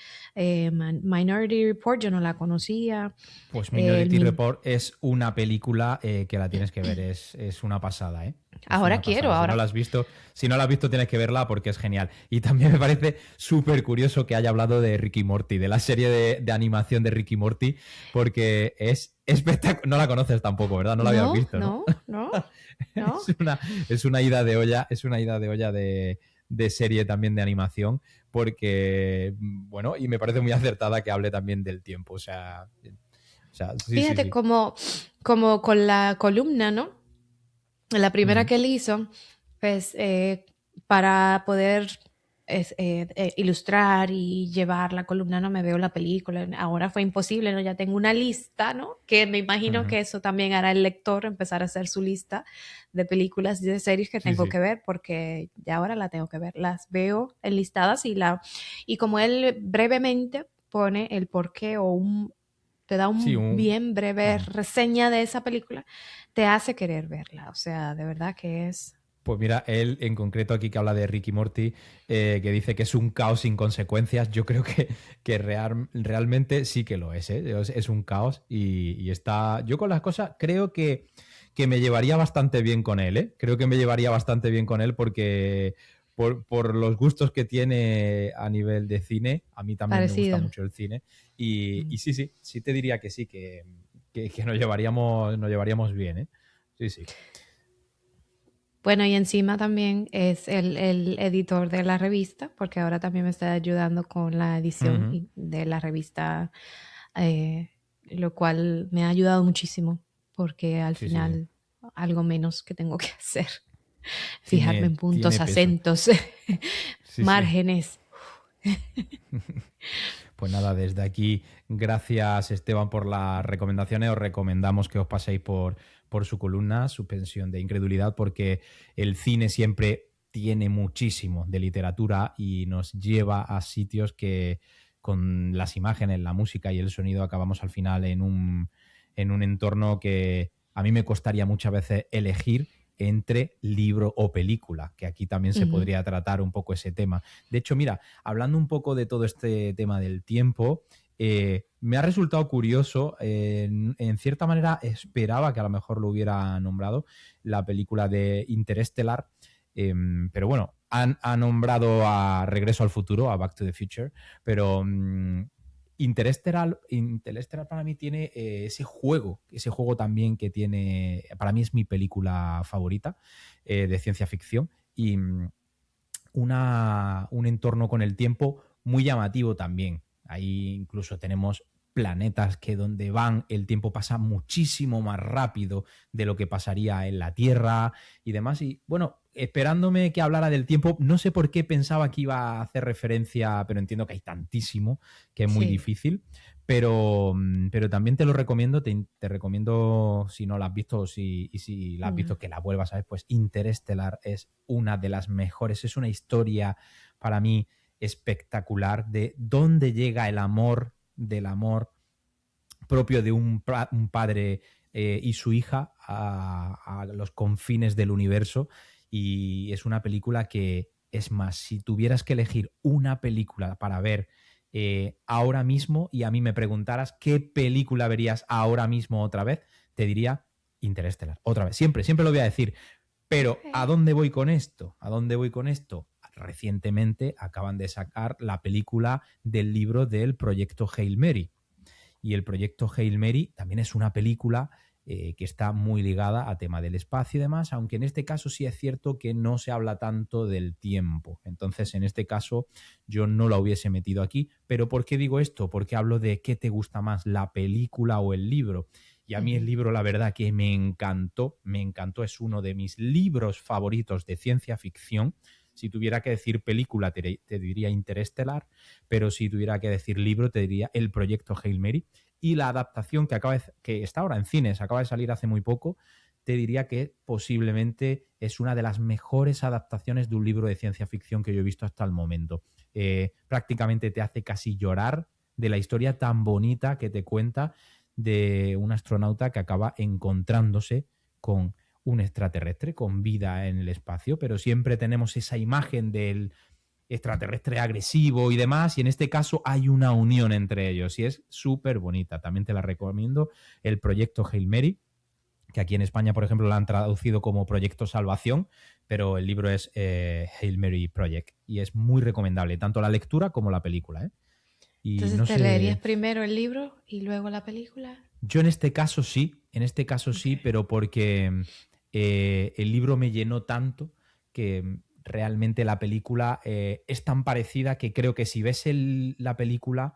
Minority Report, yo no la conocía. Pues El Minority min- Report es una película que la tienes que ver, es una pasada, ¿eh? Es ahora una quiero, pasada. Si no la ahora. has visto, si no la has visto, tienes que verla porque es genial. Y también me parece súper curioso que haya hablado de Ricky Morty, de la serie de animación de Ricky Morty, porque es espectacular. No la conoces tampoco, ¿verdad? No la habías No, visto, ¿no? no, no, Es no. una, es una ida de olla, es una ida de olla de serie también de animación, porque, bueno, y me parece muy acertada que hable también del tiempo. O sea, sí, sí, Fíjate sí. como con la columna, ¿no? La primera Mm, que él hizo, pues para poder ilustrar y llevar la columna, no me veo la película, ahora fue imposible, ¿no? Ya tengo una lista, ¿no? Que me imagino ujú. que eso también hará el lector, empezar a hacer su lista de películas y de series que Sí, tengo sí. que ver, porque ya ahora la tengo que ver, las veo enlistadas y como él brevemente pone el porqué o te da Sí, un bien breve ujú. reseña de esa película, te hace querer verla. O sea, de verdad que es. Pues mira, él en concreto aquí que habla de Ricky Morty, que dice que es un caos sin consecuencias, yo creo que realmente sí que lo es, ¿eh? Es un caos y está... Yo con las cosas creo que me llevaría bastante bien con él, ¿eh? Creo que me llevaría bastante bien con él porque por los gustos que tiene a nivel de cine, a mí también me gusta Parecido. mucho el cine y Mm. sí, sí, sí te diría que sí, que nos llevaríamos bien, ¿eh? Sí, sí. Bueno, y encima también es el editor de la revista, porque ahora también me está ayudando con la edición Ujú. de la revista, eh, lo cual me ha ayudado muchísimo, porque al Sí, sí. final algo menos que tengo que hacer, fijarme Tiene, en puntos, tiene peso. acentos, Sí, sí. márgenes. Pues nada, desde aquí, gracias Esteban por las recomendaciones. Os recomendamos que os paséis por su columna, Suspensión de Incredulidad, porque el cine siempre tiene muchísimo de literatura y nos lleva a sitios que con las imágenes, la música y el sonido acabamos al final en un entorno que a mí me costaría muchas veces elegir entre libro o película, que aquí también se Ujú. podría tratar un poco ese tema. De hecho, mira, hablando un poco de todo este tema del tiempo, me ha resultado curioso, en cierta manera esperaba que a lo mejor lo hubiera nombrado, la película de Interestelar, pero bueno, ha nombrado a Regreso al Futuro, a Back to the Future, pero Interestelar para mí tiene ese juego también que tiene, para mí es mi película favorita de ciencia ficción y un entorno con el tiempo muy llamativo también. Ahí incluso tenemos planetas que donde van el tiempo pasa muchísimo más rápido de lo que pasaría en la Tierra y demás. Y bueno, esperándome que hablara del tiempo, no sé por qué pensaba que iba a hacer referencia, pero entiendo que hay tantísimo que es muy Sí. difícil. Pero también te lo recomiendo, te recomiendo, si no la has visto y si la has Mm. visto, que la vuelvas a ver, pues Interestelar es una de las mejores, es una historia para mí espectacular de dónde llega el amor, del amor propio de un padre y su hija a los confines del universo. Y es una película que, es más, si tuvieras que elegir una película para ver ahora mismo y a mí me preguntaras qué película verías ahora mismo otra vez, te diría Interestelar. Otra vez, siempre, siempre lo voy a decir. Pero ¿a Ok. dónde voy con esto? ¿A dónde voy con esto? recientemente acaban de sacar la película del libro del proyecto Hail Mary. Y el proyecto Hail Mary también es una película que está muy ligada a tema del espacio y demás, aunque en este caso sí es cierto que no se habla tanto del tiempo. Entonces, en este caso, yo no la hubiese metido aquí. ¿Pero por qué digo esto? Porque hablo de qué te gusta más, la película o el libro. Y a mí el libro, la verdad, que me encantó, es uno de mis libros favoritos de ciencia ficción. Si tuviera que decir película, te diría Interestelar, pero si tuviera que decir libro, te diría El proyecto Hail Mary. Y la adaptación que está ahora en cines, acaba de salir hace muy poco, te diría que posiblemente es una de las mejores adaptaciones de un libro de ciencia ficción que yo he visto hasta el momento. Prácticamente te hace casi llorar de la historia tan bonita que te cuenta de un astronauta que acaba encontrándose con un extraterrestre, con vida en el espacio, pero siempre tenemos esa imagen del extraterrestre agresivo y demás, y en este caso hay una unión entre ellos y es súper bonita. También te la recomiendo, el proyecto Hail Mary, que aquí en España, por ejemplo, la han traducido como Proyecto Salvación, pero el libro es Hail Mary Project y es muy recomendable, tanto la lectura como la película. Y Entonces, no ¿te leerías sé, primero el libro y luego la película? yo en este caso sí, Okay. pero porque el libro me llenó tanto que realmente la película es tan parecida que creo que si ves la película,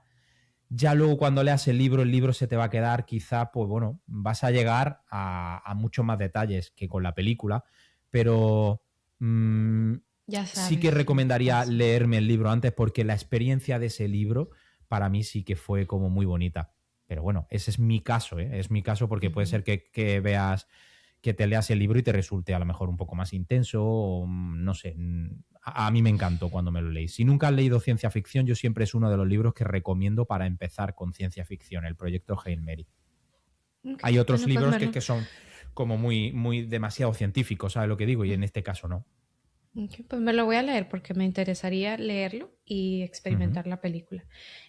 ya luego cuando leas el libro se te va a quedar quizá, pues bueno, vas a llegar a muchos más detalles que con la película, pero mm, Ya sí que sabes lo que recomendaría pasa. leerme el libro antes porque la experiencia de ese libro para mí sí que fue como muy bonita. Pero bueno, ese es mi caso, ¿eh? Es mi caso porque puede Ujú. ser que veas, que te leas el libro y te resulte a lo mejor un poco más intenso, o no sé. A mí me encantó cuando me lo leí. Si nunca has leído ciencia ficción, yo siempre es uno de los libros que recomiendo para empezar con ciencia ficción, el proyecto Hail Mary. Ok, Hay otros bueno, pues libros me lo, que son como muy demasiado científicos, ¿sabes lo que digo? Y en este caso no. ok, pues me lo voy a leer porque me interesaría leerlo y Ujú. experimentar la película.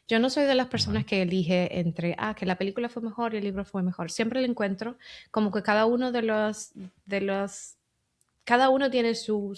Yo no soy de las personas Vale. que elige entre, que la película fue mejor y el libro fue mejor. Siempre le encuentro como que cada uno de los cada uno tiene su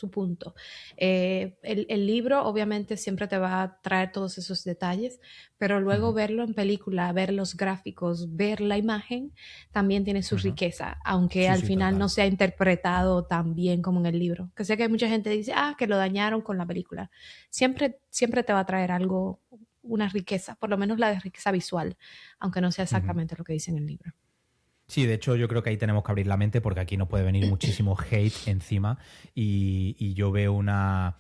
punto. El libro obviamente siempre te va a traer todos esos detalles, pero luego Ujú, verlo en película, ver los gráficos, ver la imagen, también tiene su ujú. riqueza, aunque Sí, al sí, final no total. sea interpretado tan bien como en el libro. Que sé que hay mucha gente que dice, que lo dañaron con la película. Siempre te va a traer algo, una riqueza, por lo menos la de riqueza visual, aunque no sea Ujú. exactamente lo que dice en el libro. Sí, de hecho yo creo que ahí tenemos que abrir la mente porque aquí no puede venir muchísimo hate encima y yo veo una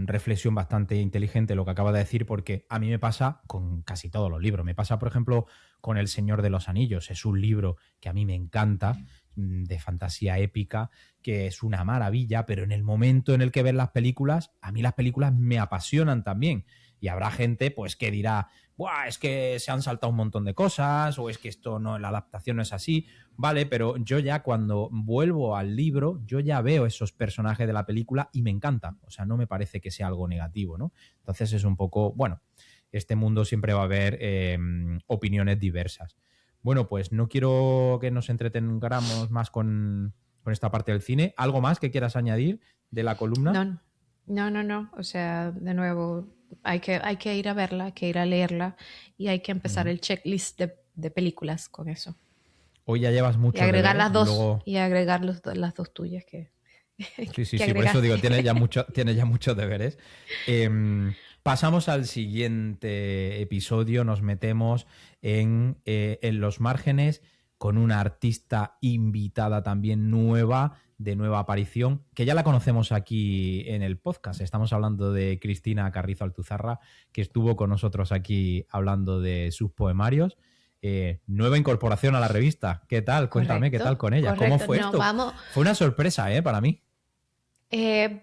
reflexión bastante inteligente lo que acaba de decir porque a mí me pasa con casi todos los libros. Me pasa, por ejemplo, con El Señor de los Anillos. Es un libro que a mí me encanta, de fantasía épica, que es una maravilla, pero en el momento en el que ves las películas, a mí las películas me apasionan también. Y habrá gente pues que dirá, buah, es que se han saltado un montón de cosas, o es que esto no, la adaptación no es así, vale, pero yo ya cuando vuelvo al libro, yo ya veo esos personajes de la película y me encanta, o sea, no me parece que sea algo negativo, ¿no? Entonces es un poco, bueno, este mundo siempre va a haber opiniones diversas. Bueno, pues no quiero que nos entretengamos más con esta parte del cine. ¿Algo más que quieras añadir de la columna? No, no, no, no. O sea, de nuevo, hay que ir a verla, hay que ir a leerla y hay que empezar Ujú. el checklist de películas con eso. Hoy ya llevas Y muchos agregar deberes, las dos, luego... y agregar las dos tuyas que, Sí, sí, que sí, por eso digo, agregaste. tiene ya muchos deberes. Pasamos al siguiente episodio, nos metemos en los márgenes con una artista invitada también nueva, de nueva aparición, que ya la conocemos aquí en el podcast. Estamos hablando de Cristina Carrizo Altuzarra, que estuvo con nosotros aquí hablando de sus poemarios. Nueva incorporación a la revista. ¿Qué tal? Cuéntame, ¿qué tal Correcto, con ella? ¿Cómo correcto. fue No, esto? vamos. Fue una sorpresa, para mí. eh,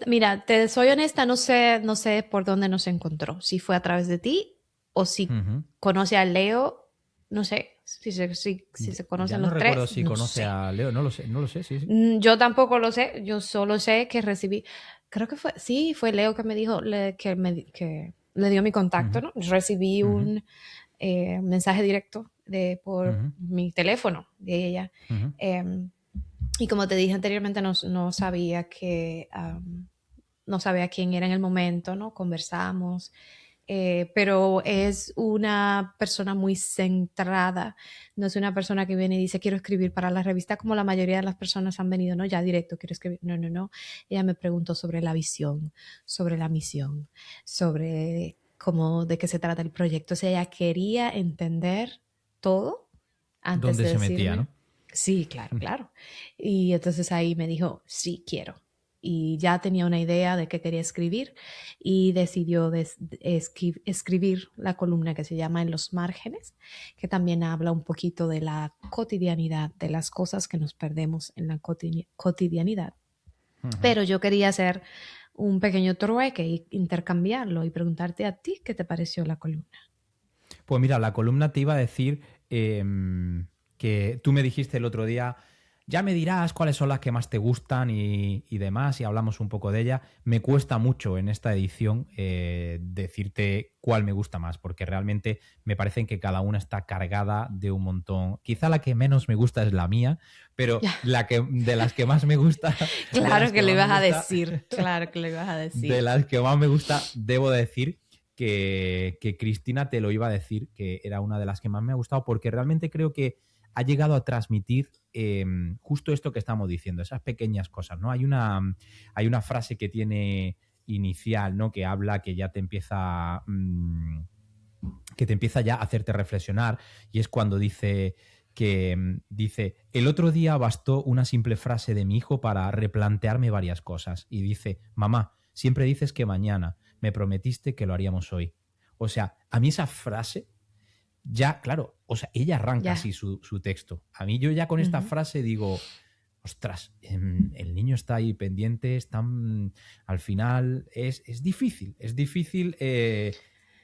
Mira, te soy honesta, no sé por dónde nos encontró. Si fue a través de ti o si Ujú. conoce a Leo, no sé. Si se Ya conocen no los recuerdo tres, si no conoce sé. a Leo, no lo sé, sí, sí. Yo tampoco lo sé, yo solo sé que recibí, creo que fue Leo que me dijo, que le dio mi contacto, Ujú, ¿no? Recibí ujú, un mensaje directo por ujú, mi teléfono de ella. ujú. em, Y como te dije anteriormente, no sabía no sabía quién era en el momento, ¿no? Conversamos, pero es una persona muy centrada, no es una persona que viene y dice quiero escribir para la revista como la mayoría de las personas han venido, ¿no? Ya directo, quiero escribir. No, no, no. Ella me preguntó sobre la visión, sobre la misión, sobre cómo, de qué se trata el proyecto. O sea, ella quería entender todo antes ¿Dónde de se metía, decirme, no? sí, claro, claro. Y entonces ahí me dijo, sí, quiero. Y ya tenía una idea de qué quería escribir y decidió escribir la columna que se llama En los márgenes, que también habla un poquito de la cotidianidad, de las cosas que nos perdemos en la cotidianidad. Ujú. Pero yo quería hacer un pequeño trueque e intercambiarlo y preguntarte a ti qué te pareció la columna. Pues mira, la columna te iba a decir que tú me dijiste el otro día, ya me dirás cuáles son las que más te gustan y demás, y hablamos un poco de ella. Me cuesta mucho en esta edición decirte cuál me gusta más, porque realmente me parecen que cada una está cargada de un montón. Quizá la que menos me gusta es la mía, pero de las que más me gusta, de Claro las que que lo más me ibas a gusta, decir, claro que lo ibas a de decir. las que más me gusta, debo decir que Cristina te lo iba a decir, que era una de las que más me ha gustado, porque realmente creo que ha llegado a transmitir justo esto que estamos diciendo, esas pequeñas cosas, ¿no? Hay una frase que tiene inicial, ¿no? Que habla, que ya te empieza... que te empieza ya a hacerte reflexionar, y es cuando dice, el otro día bastó una simple frase de mi hijo para replantearme varias cosas, y dice, mamá, siempre dices que mañana, me prometiste que lo haríamos hoy. O sea, a mí esa frase, ya, claro, o sea, ella arranca Ya. así su texto. A mí yo ya con esta Ujú. frase digo, ostras, el niño está ahí pendiente, al final es difícil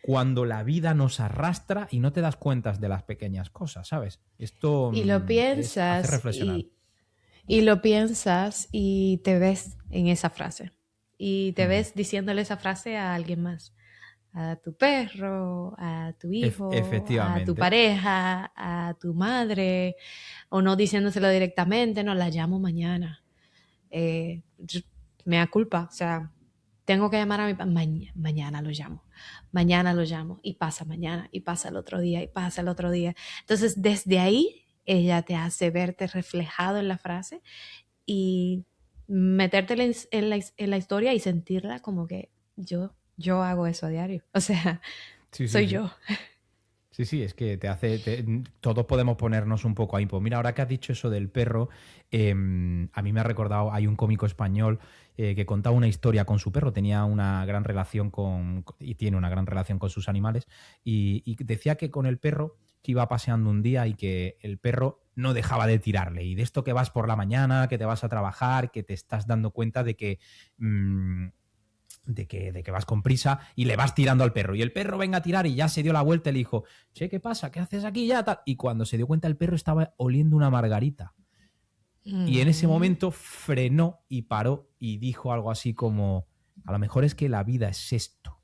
cuando la vida nos arrastra y no te das cuenta de las pequeñas cosas, ¿sabes? Esto Y lo hace piensas reflexionar. y lo piensas y te ves en esa frase. Y te Ujú. ves diciéndole esa frase a alguien más, a tu perro, a tu hijo, a tu Efectivamente. pareja, a tu madre, o no diciéndoselo directamente, no, la llamo mañana. Me da culpa, o sea, tengo que llamar a mi papá, mañana lo llamo, mañana lo llamo, y pasa mañana, y pasa el otro día, y pasa el otro día. Entonces, desde ahí, ella te hace verte reflejado en la frase y meterte en la historia y sentirla como que yo hago eso a diario, o sea, Sí, sí, soy sí. yo. Sí, sí, es que todos podemos ponernos un poco ahí. Pues mira, ahora que has dicho eso del perro, a mí me ha recordado, hay un cómico español que contaba una historia con su perro, tenía una gran relación y tiene una gran relación con sus animales, y decía que con el perro, que iba paseando un día y que el perro no dejaba de tirarle. Y de esto que vas por la mañana, que te vas a trabajar, que te estás dando cuenta mm, de que vas con prisa y le vas tirando al perro. Y el perro venga a tirar y ya se dio la vuelta y le dijo, che, ¿qué pasa? ¿Qué haces aquí ya? Tal. Y cuando se dio cuenta el perro estaba oliendo una margarita. Y en ese Ujú. momento frenó y paró y dijo algo así como, a lo mejor es que la vida es esto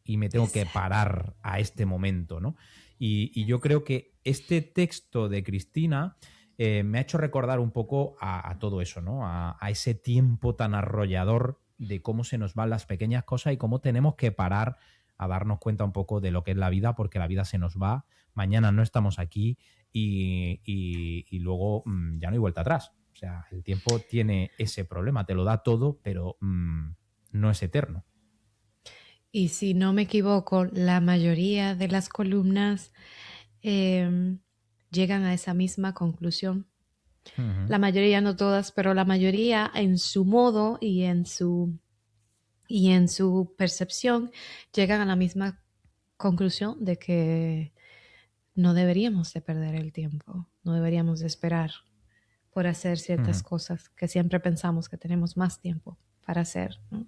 y me tengo que Exacto. parar a este momento, ¿no? Y yo creo que este texto de Cristina me ha hecho recordar un poco a todo eso, ¿no? A ese tiempo tan arrollador de cómo se nos van las pequeñas cosas y cómo tenemos que parar a darnos cuenta un poco de lo que es la vida, porque la vida se nos va, mañana no estamos aquí y luego ya no hay vuelta atrás. O sea, el tiempo tiene ese problema, te lo da todo, pero no es eterno. Y si no me equivoco, la mayoría de las columnas em, llegan a esa misma conclusión. Ujú, La mayoría, no todas, pero la mayoría en su modo y en su percepción llegan a la misma conclusión de que no deberíamos de perder el tiempo, no deberíamos de esperar por hacer ciertas ujú. cosas que siempre pensamos que tenemos más tiempo para hacer, ¿no?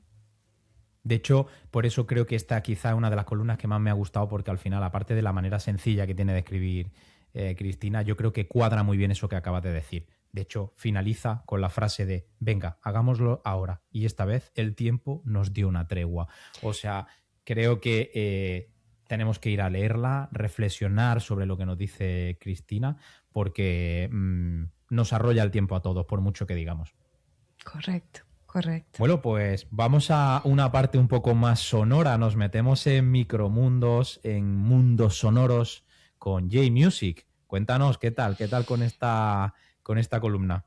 De hecho, por eso creo que esta quizá es una de las columnas que más me ha gustado, porque al final, aparte de la manera sencilla que tiene de escribir Cristina, yo creo que cuadra muy bien eso que acabas de decir. De hecho, finaliza con la frase de, venga, hagámoslo ahora. Y esta vez el tiempo nos dio una tregua. O sea, creo que tenemos que ir a leerla, reflexionar sobre lo que nos dice Cristina, porque nos arrolla el tiempo a todos, por mucho que digamos. Correcto, correcto. Bueno, pues vamos a una parte un poco más sonora. Nos metemos en micromundos, en mundos sonoros con J Music. Cuéntanos, qué tal con esta columna?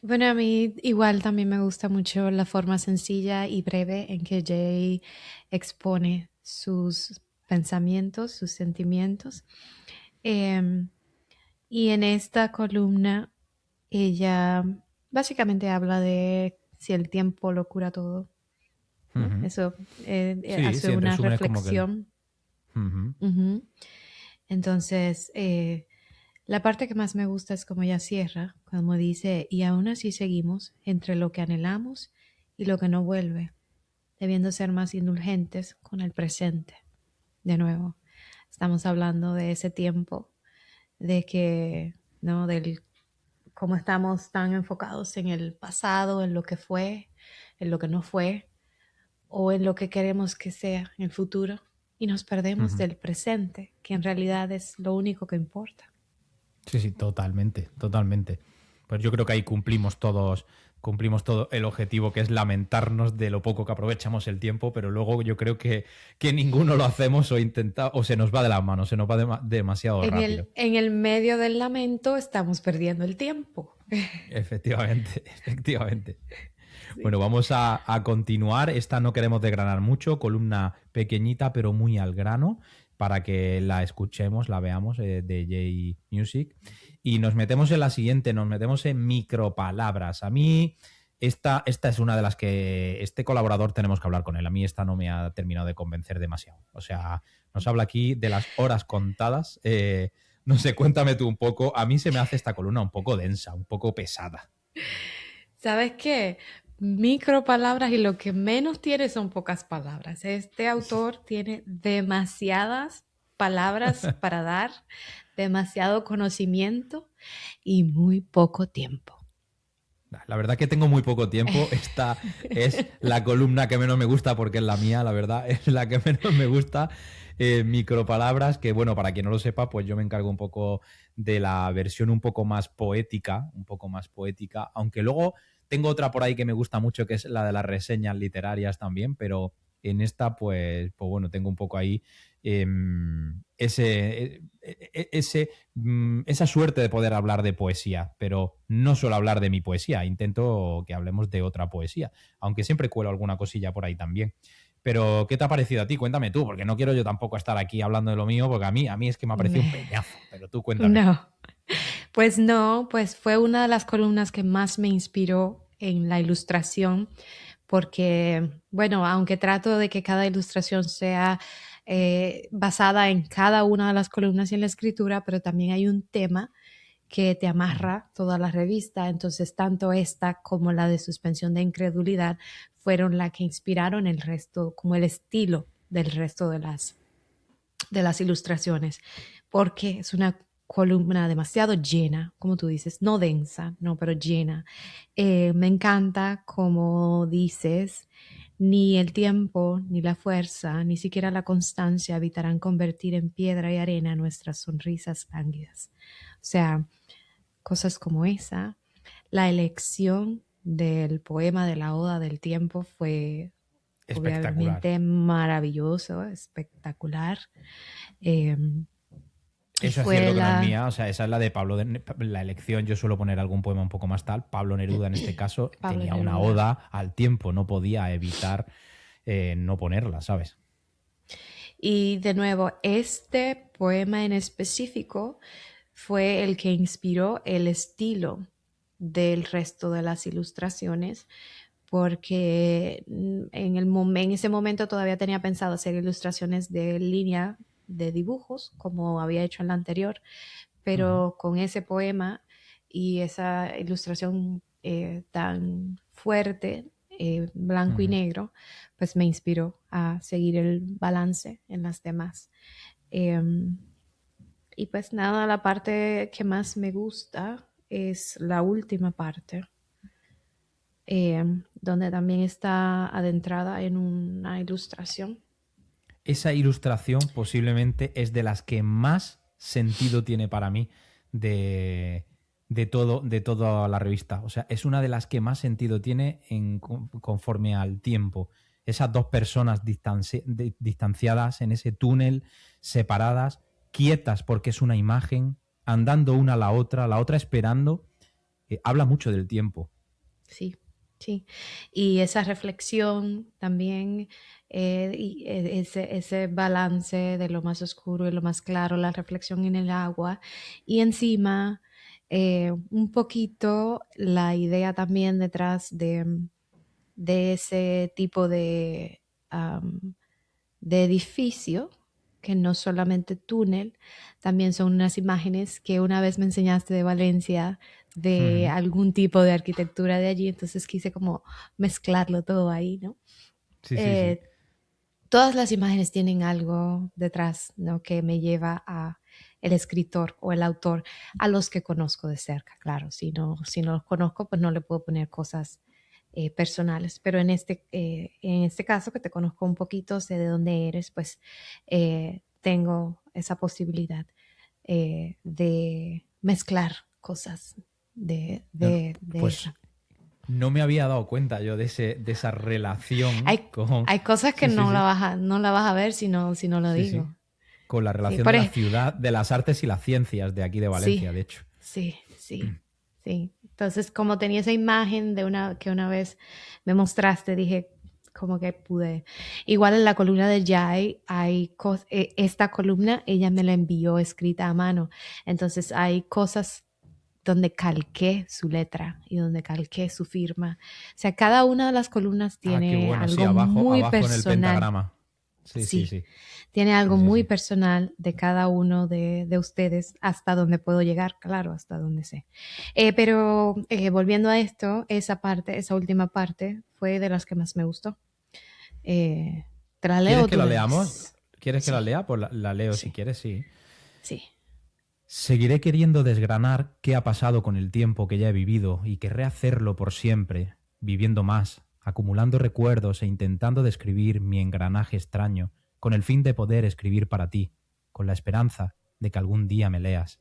Bueno, a mí igual también me gusta mucho la forma sencilla y breve en que Jay expone sus pensamientos, sus sentimientos. Em, y en esta columna ella básicamente habla de si el tiempo lo cura todo, ¿no? Ujú. Eso Sí, hace sí, en una resumen es como que el... reflexión. Ujú, Ujú. Entonces, la parte que más me gusta es como ella cierra, como dice, y aún así seguimos entre lo que anhelamos y lo que no vuelve, debiendo ser más indulgentes con el presente. De nuevo, estamos hablando de ese tiempo, de que, ¿no? Del cómo estamos tan enfocados en el pasado, en lo que fue, en lo que no fue, o en lo que queremos que sea en el futuro, y nos perdemos ujú. del presente, que en realidad es lo único que importa. Sí, sí, totalmente, totalmente. Pues yo creo que ahí cumplimos todo el objetivo, que es lamentarnos de lo poco que aprovechamos el tiempo, pero luego yo creo que ninguno lo hacemos o intenta, o se nos va de las manos, se nos va demasiado rápido. En el medio del lamento estamos perdiendo el tiempo. Efectivamente, efectivamente. Sí. Bueno, vamos a continuar. Esta no queremos desgranar mucho, columna pequeñita pero muy al grano, para que la escuchemos, la veamos, de J Music. Y nos metemos en la siguiente, nos metemos en micropalabras. A mí, esta es una de las que este colaborador tenemos que hablar con él. A mí esta no me ha terminado de convencer demasiado. O sea, nos habla aquí de las horas contadas. No sé, cuéntame tú un poco. A mí se me hace esta columna un poco densa, un poco pesada. ¿Sabes qué? Micropalabras y lo que menos tiene son pocas palabras. Este autor tiene demasiadas palabras para dar, demasiado conocimiento y muy poco tiempo. La verdad que tengo muy poco tiempo. Esta es la columna que menos me gusta porque es la mía, la verdad, es la que menos me gusta. Micropalabras, que bueno, para quien no lo sepa, pues yo me encargo un poco de la versión un poco más poética, aunque luego tengo otra por ahí que me gusta mucho, que es la de las reseñas literarias también, pero en esta, pues bueno, tengo un poco ahí esa suerte de poder hablar de poesía, pero no solo hablar de mi poesía, intento que hablemos de otra poesía, aunque siempre cuelo alguna cosilla por ahí también. Pero, ¿qué te ha parecido a ti? Cuéntame tú, porque no quiero yo tampoco estar aquí hablando de lo mío, porque a mí es que me ha parecido un peñazo, pero tú cuéntame. No, pues no, pues fue una de las columnas que más me inspiró en la ilustración, porque, bueno, aunque trato de que cada ilustración sea basada en cada una de las columnas y en la escritura, pero también hay un tema que te Ujú, amarra toda la revista. Entonces, tanto esta como la de suspensión de incredulidad fueron las que inspiraron el resto, como el estilo del resto de las ilustraciones, porque es una columna demasiado llena, como tú dices, no densa, no, pero llena. Me encanta como dices, ni el tiempo, ni la fuerza, ni siquiera la constancia evitarán convertir en piedra y arena nuestras sonrisas lánguidas. O sea, cosas como esa. La elección del poema de la Oda del Tiempo fue espectacular. obviamente maravilloso, espectacular. Eh, y Eso es fue cierto que no es la mía, o sea, esa es la de Pablo, la elección, yo suelo poner algún poema un poco más tal. Pablo Neruda en este caso Pablo tenía una Neruda. oda al tiempo, no podía evitar no ponerla, ¿sabes? Y de nuevo, este poema en específico fue el que inspiró el estilo del resto de las ilustraciones, porque en ese momento todavía tenía pensado hacer ilustraciones de línea de dibujos, como había hecho en la anterior, Ujú, pero con ese poema y esa ilustración tan fuerte, blanco y ujú. negro, pues me inspiró a seguir el balance en las demás. Em, y pues nada, la parte que más me gusta es la última parte, donde también está adentrada en una ilustración. Esa ilustración posiblemente es de las que más sentido tiene para mí de, de toda la revista. O sea, es una de las que más sentido tiene conforme al tiempo. Esas dos personas distanciadas en ese túnel, separadas, quietas porque es una imagen, andando una a la otra esperando, habla mucho del tiempo. Sí, sí. Y esa reflexión también, ese balance de lo más oscuro y lo más claro, la reflexión en el agua. Y encima, un poquito la idea también detrás de ese tipo de edificio, que no solamente túnel, también son unas imágenes que una vez me enseñaste de Valencia, de Ujú. algún tipo de arquitectura de allí, entonces quise como mezclarlo todo ahí, ¿no? Sí, sí, sí. Eh, Todas las imágenes tienen algo detrás, ¿no? Que me lleva a el escritor o el autor, a los que conozco de cerca, claro. Si no los conozco, pues no le puedo poner cosas personales. Pero en este caso, que te conozco un poquito, sé de dónde eres, pues tengo esa posibilidad de mezclar cosas No, de pues esa. no me había dado cuenta yo de esa relación Hay, con... hay cosas que Sí, sí, sí. no la vas a ver si no lo Sí, sí. digo. Con la Sí, relación de la ciudad, de las artes y las ciencias de aquí de sí, Valencia, de hecho. sí, sí, sí. Entonces, como tenía esa imagen que una vez me mostraste, dije, como que pude. Igual en la columna de Jai esta columna ella me la envió escrita a mano. Entonces hay cosas donde calqué su letra y donde calqué su firma. O sea, cada una de las columnas Ah, qué tiene bueno, sí, algo abajo, muy abajo en el personal. pentagrama. Sí, sí, Sí, sí. tiene algo Sí, sí, muy sí. personal de cada uno de ustedes, hasta donde puedo llegar, claro, hasta donde sé. Pero volviendo a esto, esa parte, esa última parte, fue de las que más me gustó. Eh, ¿Te la leo ¿Quieres o que tú la lees? leamos? ¿Quieres que la Sí, lea? Pues la leo si sí, quieres, sí. sí. Seguiré queriendo desgranar qué ha pasado con el tiempo que ya he vivido y querré hacerlo por siempre, viviendo más, acumulando recuerdos e intentando describir mi engranaje extraño, con el fin de poder escribir para ti, con la esperanza de que algún día me leas.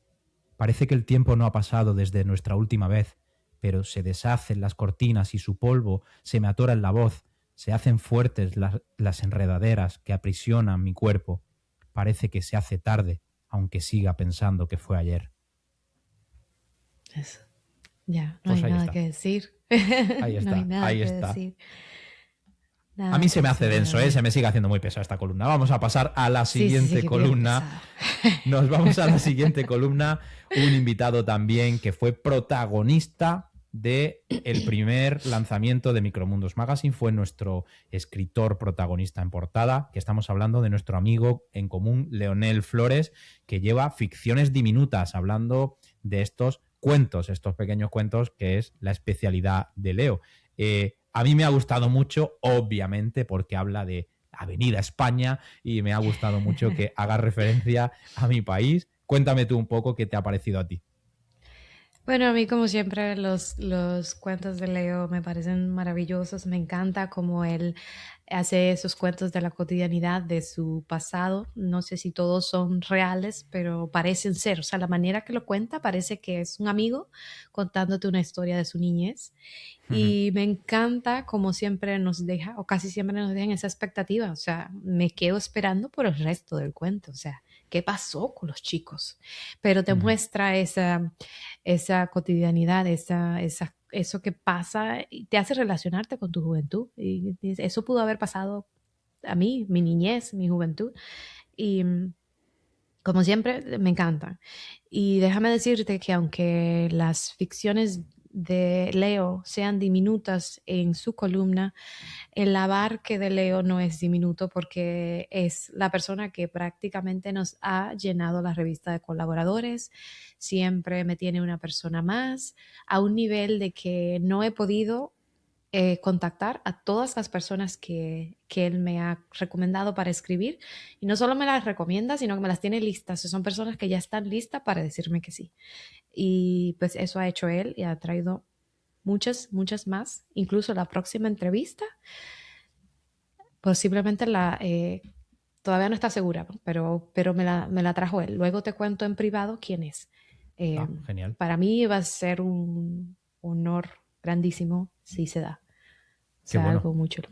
Parece que el tiempo no ha pasado desde nuestra última vez, pero se deshacen las cortinas y su polvo se me atora en la voz, se hacen fuertes las enredaderas que aprisionan mi cuerpo. Parece que se hace tarde, aunque siga pensando que fue ayer. Eso. Ya, no Pues hay ahí nada está, que decir. ahí No hay está, nada ahí que está. decir. A Nada mí que se me hace decir, de denso, ¿eh? verdad. Se me sigue haciendo muy pesado esta columna. Vamos a pasar a la Sí, sí, sí, siguiente que bien columna. pesado. Nos vamos a la siguiente columna. Un invitado también que fue protagonista de el primer lanzamiento de Micromundos Magazine. Fue nuestro escritor protagonista en portada, que estamos hablando de nuestro amigo en común, Leonel Flores, que lleva ficciones diminutas, hablando de estos cuentos, estos pequeños cuentos, que es la especialidad de Leo. A mí me ha gustado mucho, obviamente, porque habla de Avenida España y me ha gustado mucho que haga referencia a mi país. Cuéntame tú un poco qué te ha parecido a ti. Bueno, a mí como siempre los cuentos de Leo me parecen maravillosos, me encanta cómo él hace esos cuentos de la cotidianidad, de su pasado. No sé si todos son reales, pero parecen ser, o sea, la manera que lo cuenta parece que es un amigo contándote una historia de su niñez. Y me encanta como siempre nos deja, o casi siempre nos dejan esa expectativa, o sea, me quedo esperando por el resto del cuento, o sea, ¿qué pasó con los chicos? Pero te muestra esa cotidianidad, eso que pasa y te hace relacionarte con tu juventud. Y eso pudo haber pasado a mí, mi niñez, mi juventud. Y como siempre, me encantan. Y déjame decirte que aunque las ficciones de Leo sean diminutas en su columna, el abarque de Leo no es diminuto porque es la persona que prácticamente nos ha llenado la revista de colaboradores. Siempre me tiene una persona más, a un nivel de que no he podido contactar a todas las personas que él me ha recomendado para escribir. Y no solo me las recomienda, sino que me las tiene listas. Son personas que ya están listas para decirme que sí. Y pues eso ha hecho él y ha traído muchas, muchas más. Incluso la próxima entrevista posiblemente todavía no está segura, ¿no? Pero me la trajo él. Luego te cuento en privado quién es. Eh, Genial. para mí va a ser un honor grandísimo si se da. O Qué sea, bueno. algo muy chulo.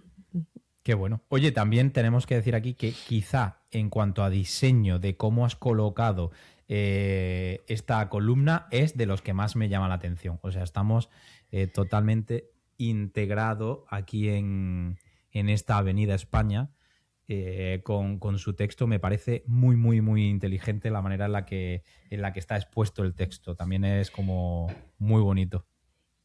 Qué bueno. Oye, también tenemos que decir aquí que quizá en cuanto a diseño de cómo has colocado esta columna es de los que más me llama la atención. O sea, estamos totalmente integrado aquí en esta Avenida España con su texto. Me parece muy, muy, muy inteligente la manera en la que está expuesto el texto. También es como muy bonito.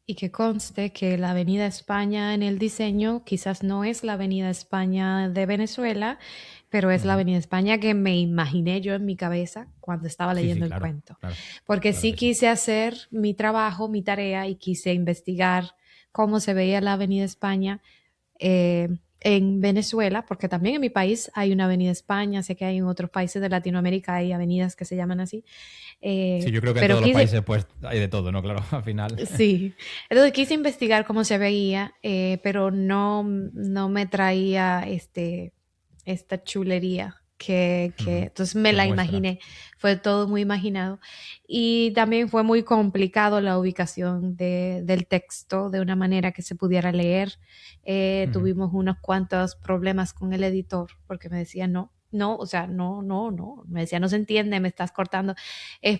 Y que conste que la Avenida España en el diseño quizás no es la Avenida España de Venezuela, pero es la Ujú. Avenida España que me imaginé yo en mi cabeza cuando estaba Sí, sí, leyendo el claro, cuento. claro, Porque claro sí que sí. quise hacer mi trabajo, mi tarea y quise investigar cómo se veía la Avenida España eh, en Venezuela, porque también en mi país hay una Avenida España, sé que hay en otros países de Latinoamérica hay avenidas que se llaman así, Sí, yo creo que en pero todos los quise, países pues hay de todo, ¿no? Claro, al final. sí, entonces quise investigar cómo se veía, pero no me traía esta chulería Ujú. entonces me Que la muestra. imaginé, fue todo muy imaginado y también fue muy complicado la ubicación del texto de una manera que se pudiera leer. Ujú. Tuvimos unos cuantos problemas con el editor porque me decía no. No, o sea, no, no, no. Me decía, no se entiende, me estás cortando.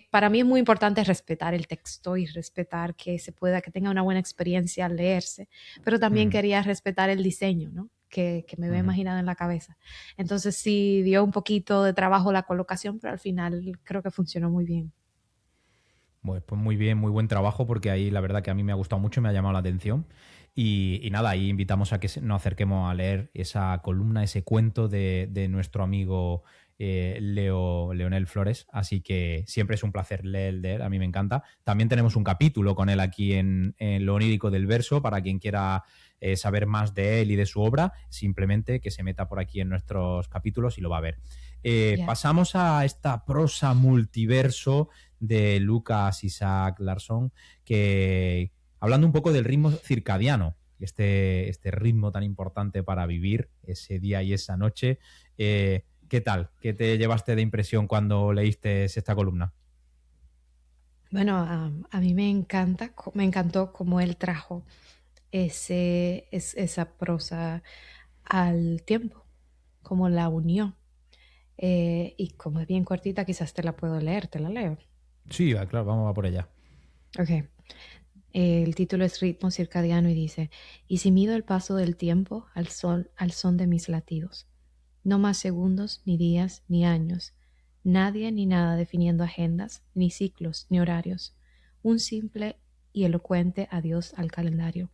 Para mí es muy importante respetar el texto y respetar que se pueda, que tenga una buena experiencia al leerse, pero también Ujú. quería respetar el diseño, ¿no? Que me había Ujú. imaginado en la cabeza. Entonces sí dio un poquito de trabajo la colocación, pero al final creo que funcionó muy bien. Bueno, pues muy bien, muy buen trabajo, porque ahí la verdad que a mí me ha gustado mucho, me ha llamado la atención. Y nada, ahí invitamos a que nos acerquemos a leer esa columna, ese cuento de nuestro amigo Leonel Flores. Así que siempre es un placer leer de él, a mí me encanta. También tenemos un capítulo con él aquí en Lo onírico del verso, para quien quiera saber más de él y de su obra, simplemente que se meta por aquí en nuestros capítulos y lo va a ver. Ya. Pasamos a esta prosa multiverso de Lucas Isaac Larson, que hablando un poco del ritmo circadiano, este ritmo tan importante para vivir ese día y esa noche. ¿Qué tal? ¿Qué te llevaste de impresión cuando leíste esta columna? Bueno, a mí me encanta, me encantó cómo él trajo esa prosa al tiempo, como la unió. Y como es bien cortita, quizás te la puedo leer, te la leo. Sí, claro, vamos a por ella. Ok. El título es Ritmo circadiano y dice, y si mido el paso del tiempo al sol, al son de mis latidos, no más segundos, ni días, ni años, nadie ni nada definiendo agendas, ni ciclos, ni horarios, un simple y elocuente adiós al calendario,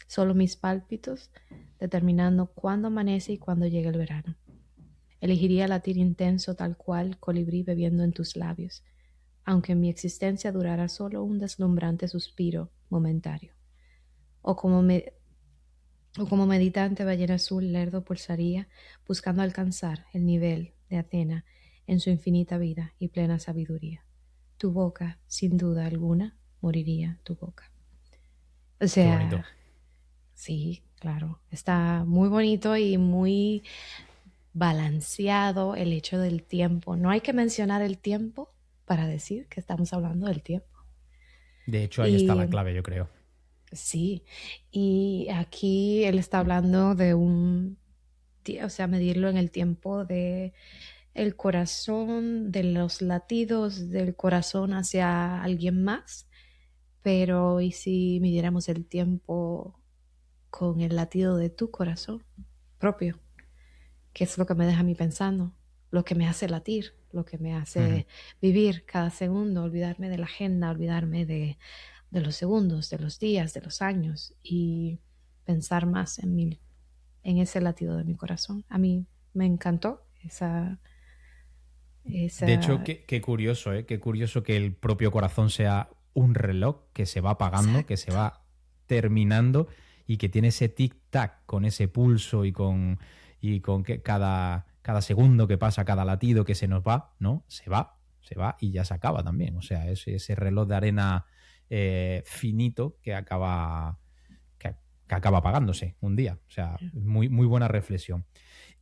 solo mis pálpitos determinando cuándo amanece y cuándo llega el verano. Elegiría latir intenso tal cual colibrí bebiendo en tus labios, aunque mi existencia durara solo un deslumbrante suspiro momentario. O como, me, o como meditante ballena azul lerdo pulsaría, buscando alcanzar el nivel de Atena en su infinita vida y plena sabiduría. Tu boca, sin duda alguna, moriría tu boca. O Qué sea, bonito. sí, claro, está muy bonito y muy balanceado el hecho del tiempo. No hay que mencionar el tiempo para decir que estamos hablando del tiempo. De hecho, ahí está Y la clave, yo creo. sí, y aquí él está hablando de o sea, medirlo en el tiempo de el corazón, de los latidos del corazón hacia alguien más, pero ¿y si midiéramos el tiempo con el latido de tu corazón propio? ¿Qué es lo que me deja a mí pensando? Lo que me hace latir, lo que me Ujú. hace vivir cada segundo, olvidarme de la agenda, olvidarme de los segundos, de los días, de los años y pensar más en ese latido de mi corazón. A mí me encantó De hecho, esa, qué curioso, ¿eh? Qué curioso que el propio corazón sea un reloj que se va apagando, que se exacto. va terminando y que tiene ese tic-tac con ese pulso y con que cada segundo que pasa, cada latido que se nos va, ¿no? Se va y ya se acaba también. O sea, es ese reloj de arena finito que acaba apagándose un día. O sea, muy, muy buena reflexión.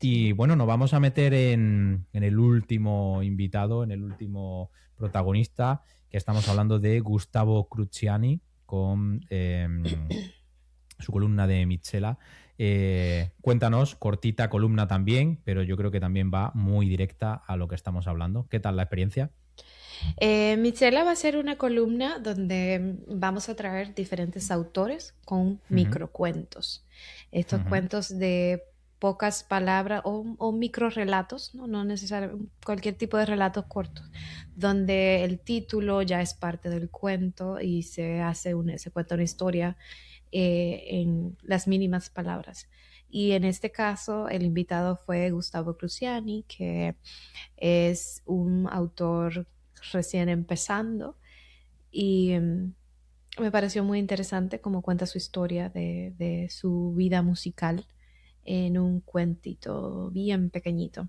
Y Sí. bueno, nos vamos a meter en el último invitado, en el último protagonista, que estamos hablando de Gustavo Cruciani con su columna de Michela. Cuéntanos, cortita columna también, pero yo creo que también va muy directa a lo que estamos hablando. ¿Qué tal la experiencia? Michela va a ser una columna donde vamos a traer diferentes autores con Ujú, microcuentos. Estos ujú. cuentos de pocas palabras o micro relatos, no necesariamente cualquier tipo de relatos cortos, donde el título ya es parte del cuento y se cuenta una historia en las mínimas palabras. Y en este caso, el invitado fue Gustavo Cruciani, que es un autor recién empezando y me pareció muy interesante cómo cuenta su historia de su vida musical en un cuentito bien pequeñito.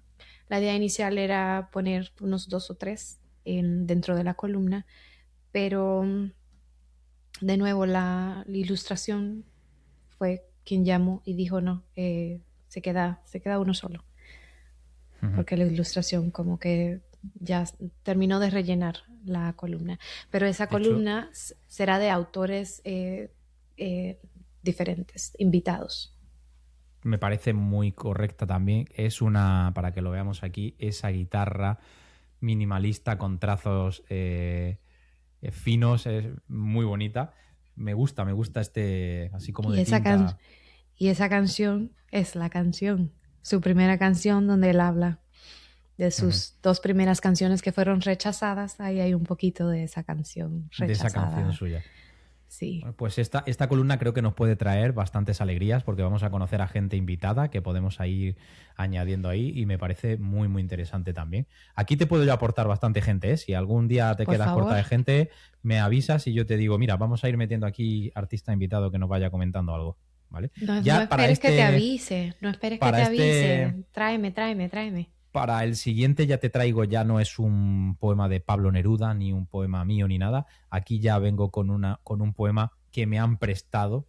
La idea inicial era poner unos dos o tres dentro de la columna, pero de nuevo la ilustración fue quien llamó y dijo no, se queda uno solo, Ujú. porque la ilustración como que ya terminó de rellenar la columna. Pero esa De hecho, columna será de autores eh, diferentes, invitados. me parece muy correcta también. Es una, para que lo veamos aquí, esa guitarra minimalista con trazos finos, es muy bonita. Me gusta este, así como Y de esa, can tinta. y esa canción es la canción, su primera canción donde él habla de Ujú. sus dos primeras canciones que fueron rechazadas. Ahí hay un poquito de esa canción De esa canción rechazada. suya. Sí, Bueno, pues esta columna creo que nos puede traer bastantes alegrías porque vamos a conocer a gente invitada que podemos ir añadiendo ahí y me parece muy, muy interesante también. Aquí te puedo yo aportar bastante gente, ¿eh? Si algún día te por quedas corta favor. de gente, me avisas y yo te digo, mira, vamos a ir metiendo aquí artista invitado que nos vaya comentando algo, ¿vale? No Ya esperes que te avise, no esperes que para te este, avise. Tráeme, tráeme, tráeme. para el siguiente ya te traigo, ya no es un poema de Pablo Neruda, ni un poema mío, ni nada. Aquí ya vengo con un poema que me han prestado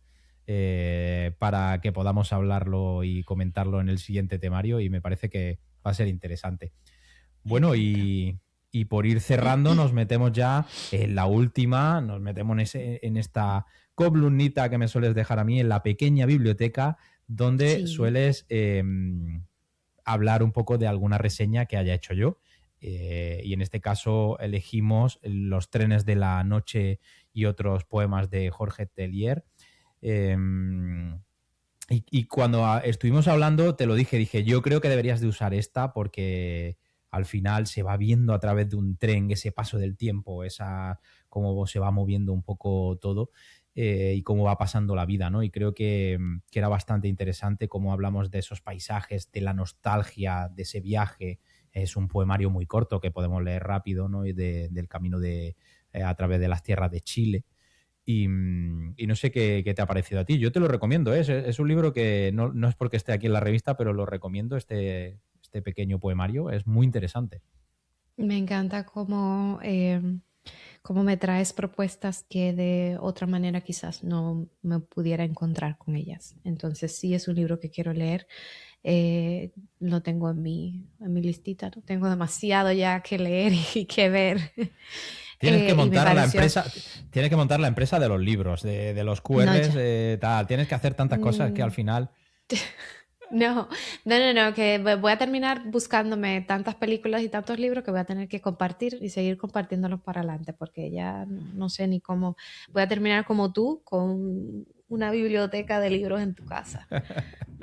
para que podamos hablarlo y comentarlo en el siguiente temario y me parece que va a ser interesante. Me Bueno, encanta. y por ir cerrando, nos metemos ya en la última, nos metemos en esta columnita que me sueles dejar a mí, en la pequeña biblioteca, donde Sí. sueles hablar un poco de alguna reseña que haya hecho yo. Y en este caso elegimos Los trenes de la noche y otros poemas de Jorge Tellier. Eh, y cuando estuvimos hablando, te lo dije, yo creo que deberías de usar esta porque al final se va viendo a través de un tren ese paso del tiempo, esa cómo se va moviendo un poco todo y cómo va pasando la vida, ¿no? Y creo que era bastante interesante cómo hablamos de esos paisajes, de la nostalgia, de ese viaje. Es un poemario muy corto que podemos leer rápido, ¿no? Y del camino a través de las tierras de Chile. Y no sé qué te ha parecido a ti. Yo te lo recomiendo, ¿eh? Es un libro que no es porque esté aquí en la revista, pero lo recomiendo, este pequeño poemario. Es muy interesante. Me encanta cómo me traes propuestas que de otra manera quizás no me pudiera encontrar con ellas. Entonces sí es un libro que quiero leer. Lo tengo en mi listita, ¿no? Tengo demasiado ya que leer y que ver. Tienes que Y me montar la pareció, empresa, tienes que montar la empresa de los libros, de los no, QRs, ya. tal. Tienes que hacer tantas cosas que al Mm, final. no, no, que voy a terminar buscándome tantas películas y tantos libros que voy a tener que compartir y seguir compartiéndolos para adelante, porque ya no sé ni cómo. Voy a terminar como tú, con una biblioteca de libros en tu casa.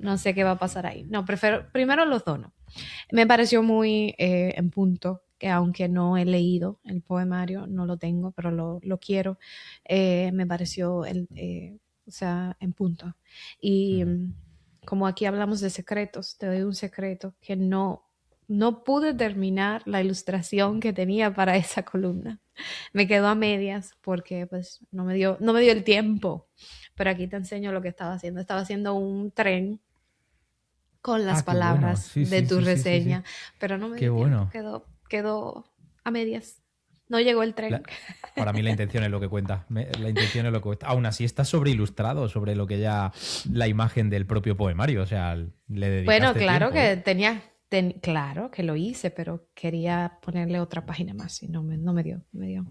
No sé qué va a pasar ahí. No, prefiero, primero los dono. Me pareció muy en punto, que aunque no he leído el poemario, no lo tengo, pero lo quiero. Me pareció o sea, en punto. Y como aquí hablamos de secretos, te doy un secreto que no pude terminar la ilustración que tenía para esa columna. Me quedó a medias porque pues no me dio el tiempo. Pero aquí te enseño lo que estaba haciendo. Estaba haciendo un tren con las Ah, qué bueno. palabras Sí, de sí, tu sí, sí, sí, sí. reseña, pero no me Qué dio tiempo, bueno. quedó a medias. No llegó el tren. Para mí la intención es lo que cuenta. La intención es lo que cuenta. Aún así está sobreilustrado sobre lo que ya la imagen del propio poemario. O sea, le Bueno, dedicaste claro tiempo, ¿eh? que claro que lo hice, pero quería ponerle otra página más y no me dio, no me dio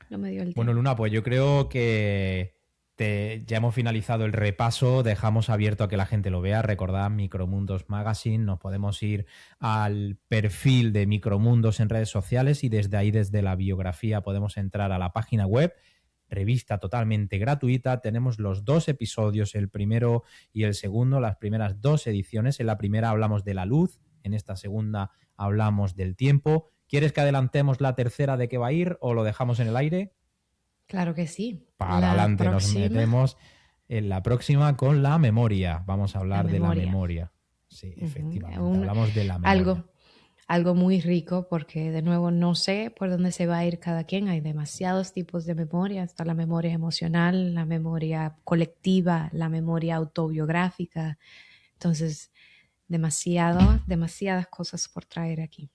el Bueno, tiempo. Luna, pues yo creo que ya hemos finalizado el repaso, dejamos abierto a que la gente lo vea. Recordad Micromundos Magazine, nos podemos ir al perfil de Micromundos en redes sociales y desde ahí, desde la biografía, podemos entrar a la página web. Revista totalmente gratuita. Tenemos los 2 episodios, el primero y el segundo, las primeras 2 ediciones. En la primera hablamos de la luz, en esta segunda hablamos del tiempo. ¿Quieres que adelantemos la tercera de qué va a ir o lo dejamos en el aire? Claro que sí. Para La adelante nos próxima, metemos en la próxima con la memoria. Vamos a la hablar de la memoria. memoria. Sí, Ujú. efectivamente. Hablamos de la memoria. Algo, algo muy rico porque de nuevo no sé por dónde se va a ir cada quien. Hay demasiados tipos de memoria. Está la memoria emocional, la memoria colectiva, la memoria autobiográfica. Entonces, demasiadas cosas por traer aquí.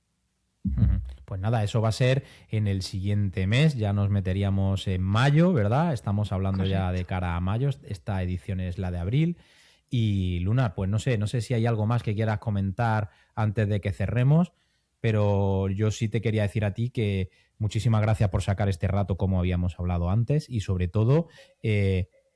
Pues nada, eso va a ser en el siguiente mes. Ya nos meteríamos en mayo, ¿verdad? Estamos hablando ya Correcto. de cara a mayo. Esta edición es la de abril. Y Luna, pues no sé si hay algo más que quieras comentar antes de que cerremos, pero yo sí te quería decir a ti que muchísimas gracias por sacar este rato como habíamos hablado antes y sobre todo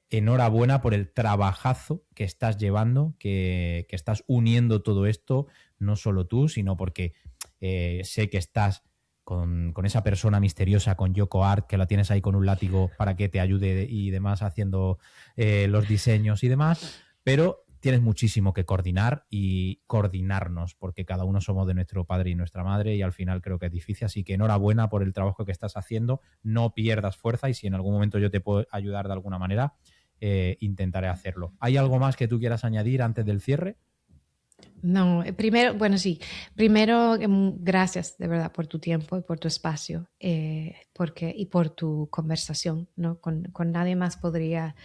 enhorabuena por el trabajazo que estás llevando, que estás uniendo todo esto, no solo tú, sino porque sé que estás con esa persona misteriosa, con Yoko Art, que la tienes ahí con un látigo para que te ayude y demás haciendo los diseños y demás, pero tienes muchísimo que coordinar y coordinarnos, porque cada uno somos de nuestro padre y nuestra madre y al final creo que es difícil, así que enhorabuena por el trabajo que estás haciendo, no pierdas fuerza y si en algún momento yo te puedo ayudar de alguna manera, intentaré hacerlo. ¿Hay algo más que tú quieras añadir antes del cierre? No, primero, bueno, sí, primero, gracias de verdad por tu tiempo y por tu espacio, y por tu conversación, ¿no? Con nadie más podría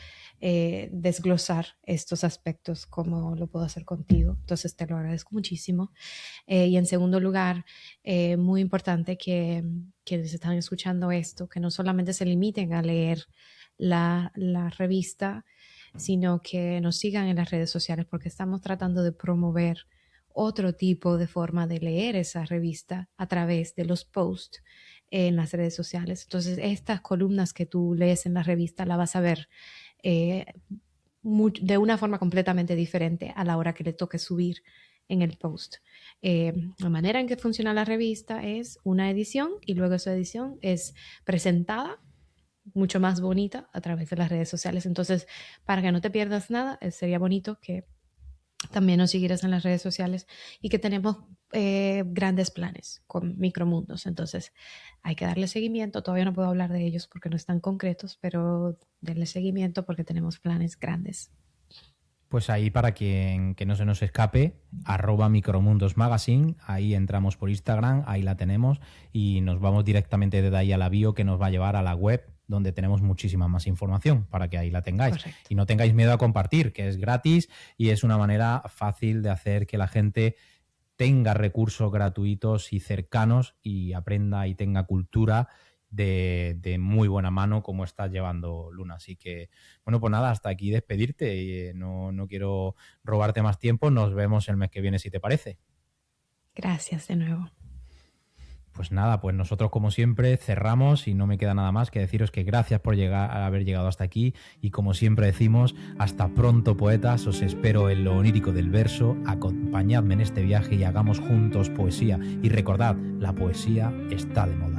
desglosar estos aspectos como lo puedo hacer contigo, entonces te lo agradezco muchísimo. Y en segundo lugar, muy importante que quienes están escuchando esto, que no solamente se limiten a leer la revista, sino que nos sigan en las redes sociales porque estamos tratando de promover otro tipo de forma de leer esa revista a través de los posts en las redes sociales. Entonces, estas columnas que tú lees en la revista la vas a ver eh, de una forma completamente diferente a la hora que le toque subir en el post. La manera en que funciona la revista es una edición y luego esa edición es presentada mucho más bonita a través de las redes sociales. Entonces, para que no te pierdas nada, sería bonito que también nos siguieras en las redes sociales y que tenemos grandes planes con Micromundos. Entonces, hay que darle seguimiento. Todavía no puedo hablar de ellos porque no están concretos, pero denle seguimiento porque tenemos planes grandes. Pues ahí para quien que no se nos escape, @Micromundos Magazine, ahí entramos por Instagram, ahí la tenemos y nos vamos directamente desde ahí a la bio que nos va a llevar a la web donde tenemos muchísima más información para que ahí la tengáis. Correcto. Y no tengáis miedo a compartir, que es gratis y es una manera fácil de hacer que la gente tenga recursos gratuitos y cercanos y aprenda y tenga cultura de muy buena mano como estás llevando, Luna. Así que, bueno, pues nada, hasta aquí despedirte. No quiero robarte más tiempo. Nos vemos el mes que viene, si te parece. Gracias de nuevo. Pues nada, pues nosotros como siempre cerramos y no me queda nada más que deciros que gracias por haber llegado hasta aquí y como siempre decimos, hasta pronto poetas, os espero en lo onírico del verso, acompañadme en este viaje y hagamos juntos poesía y recordad, la poesía está de moda.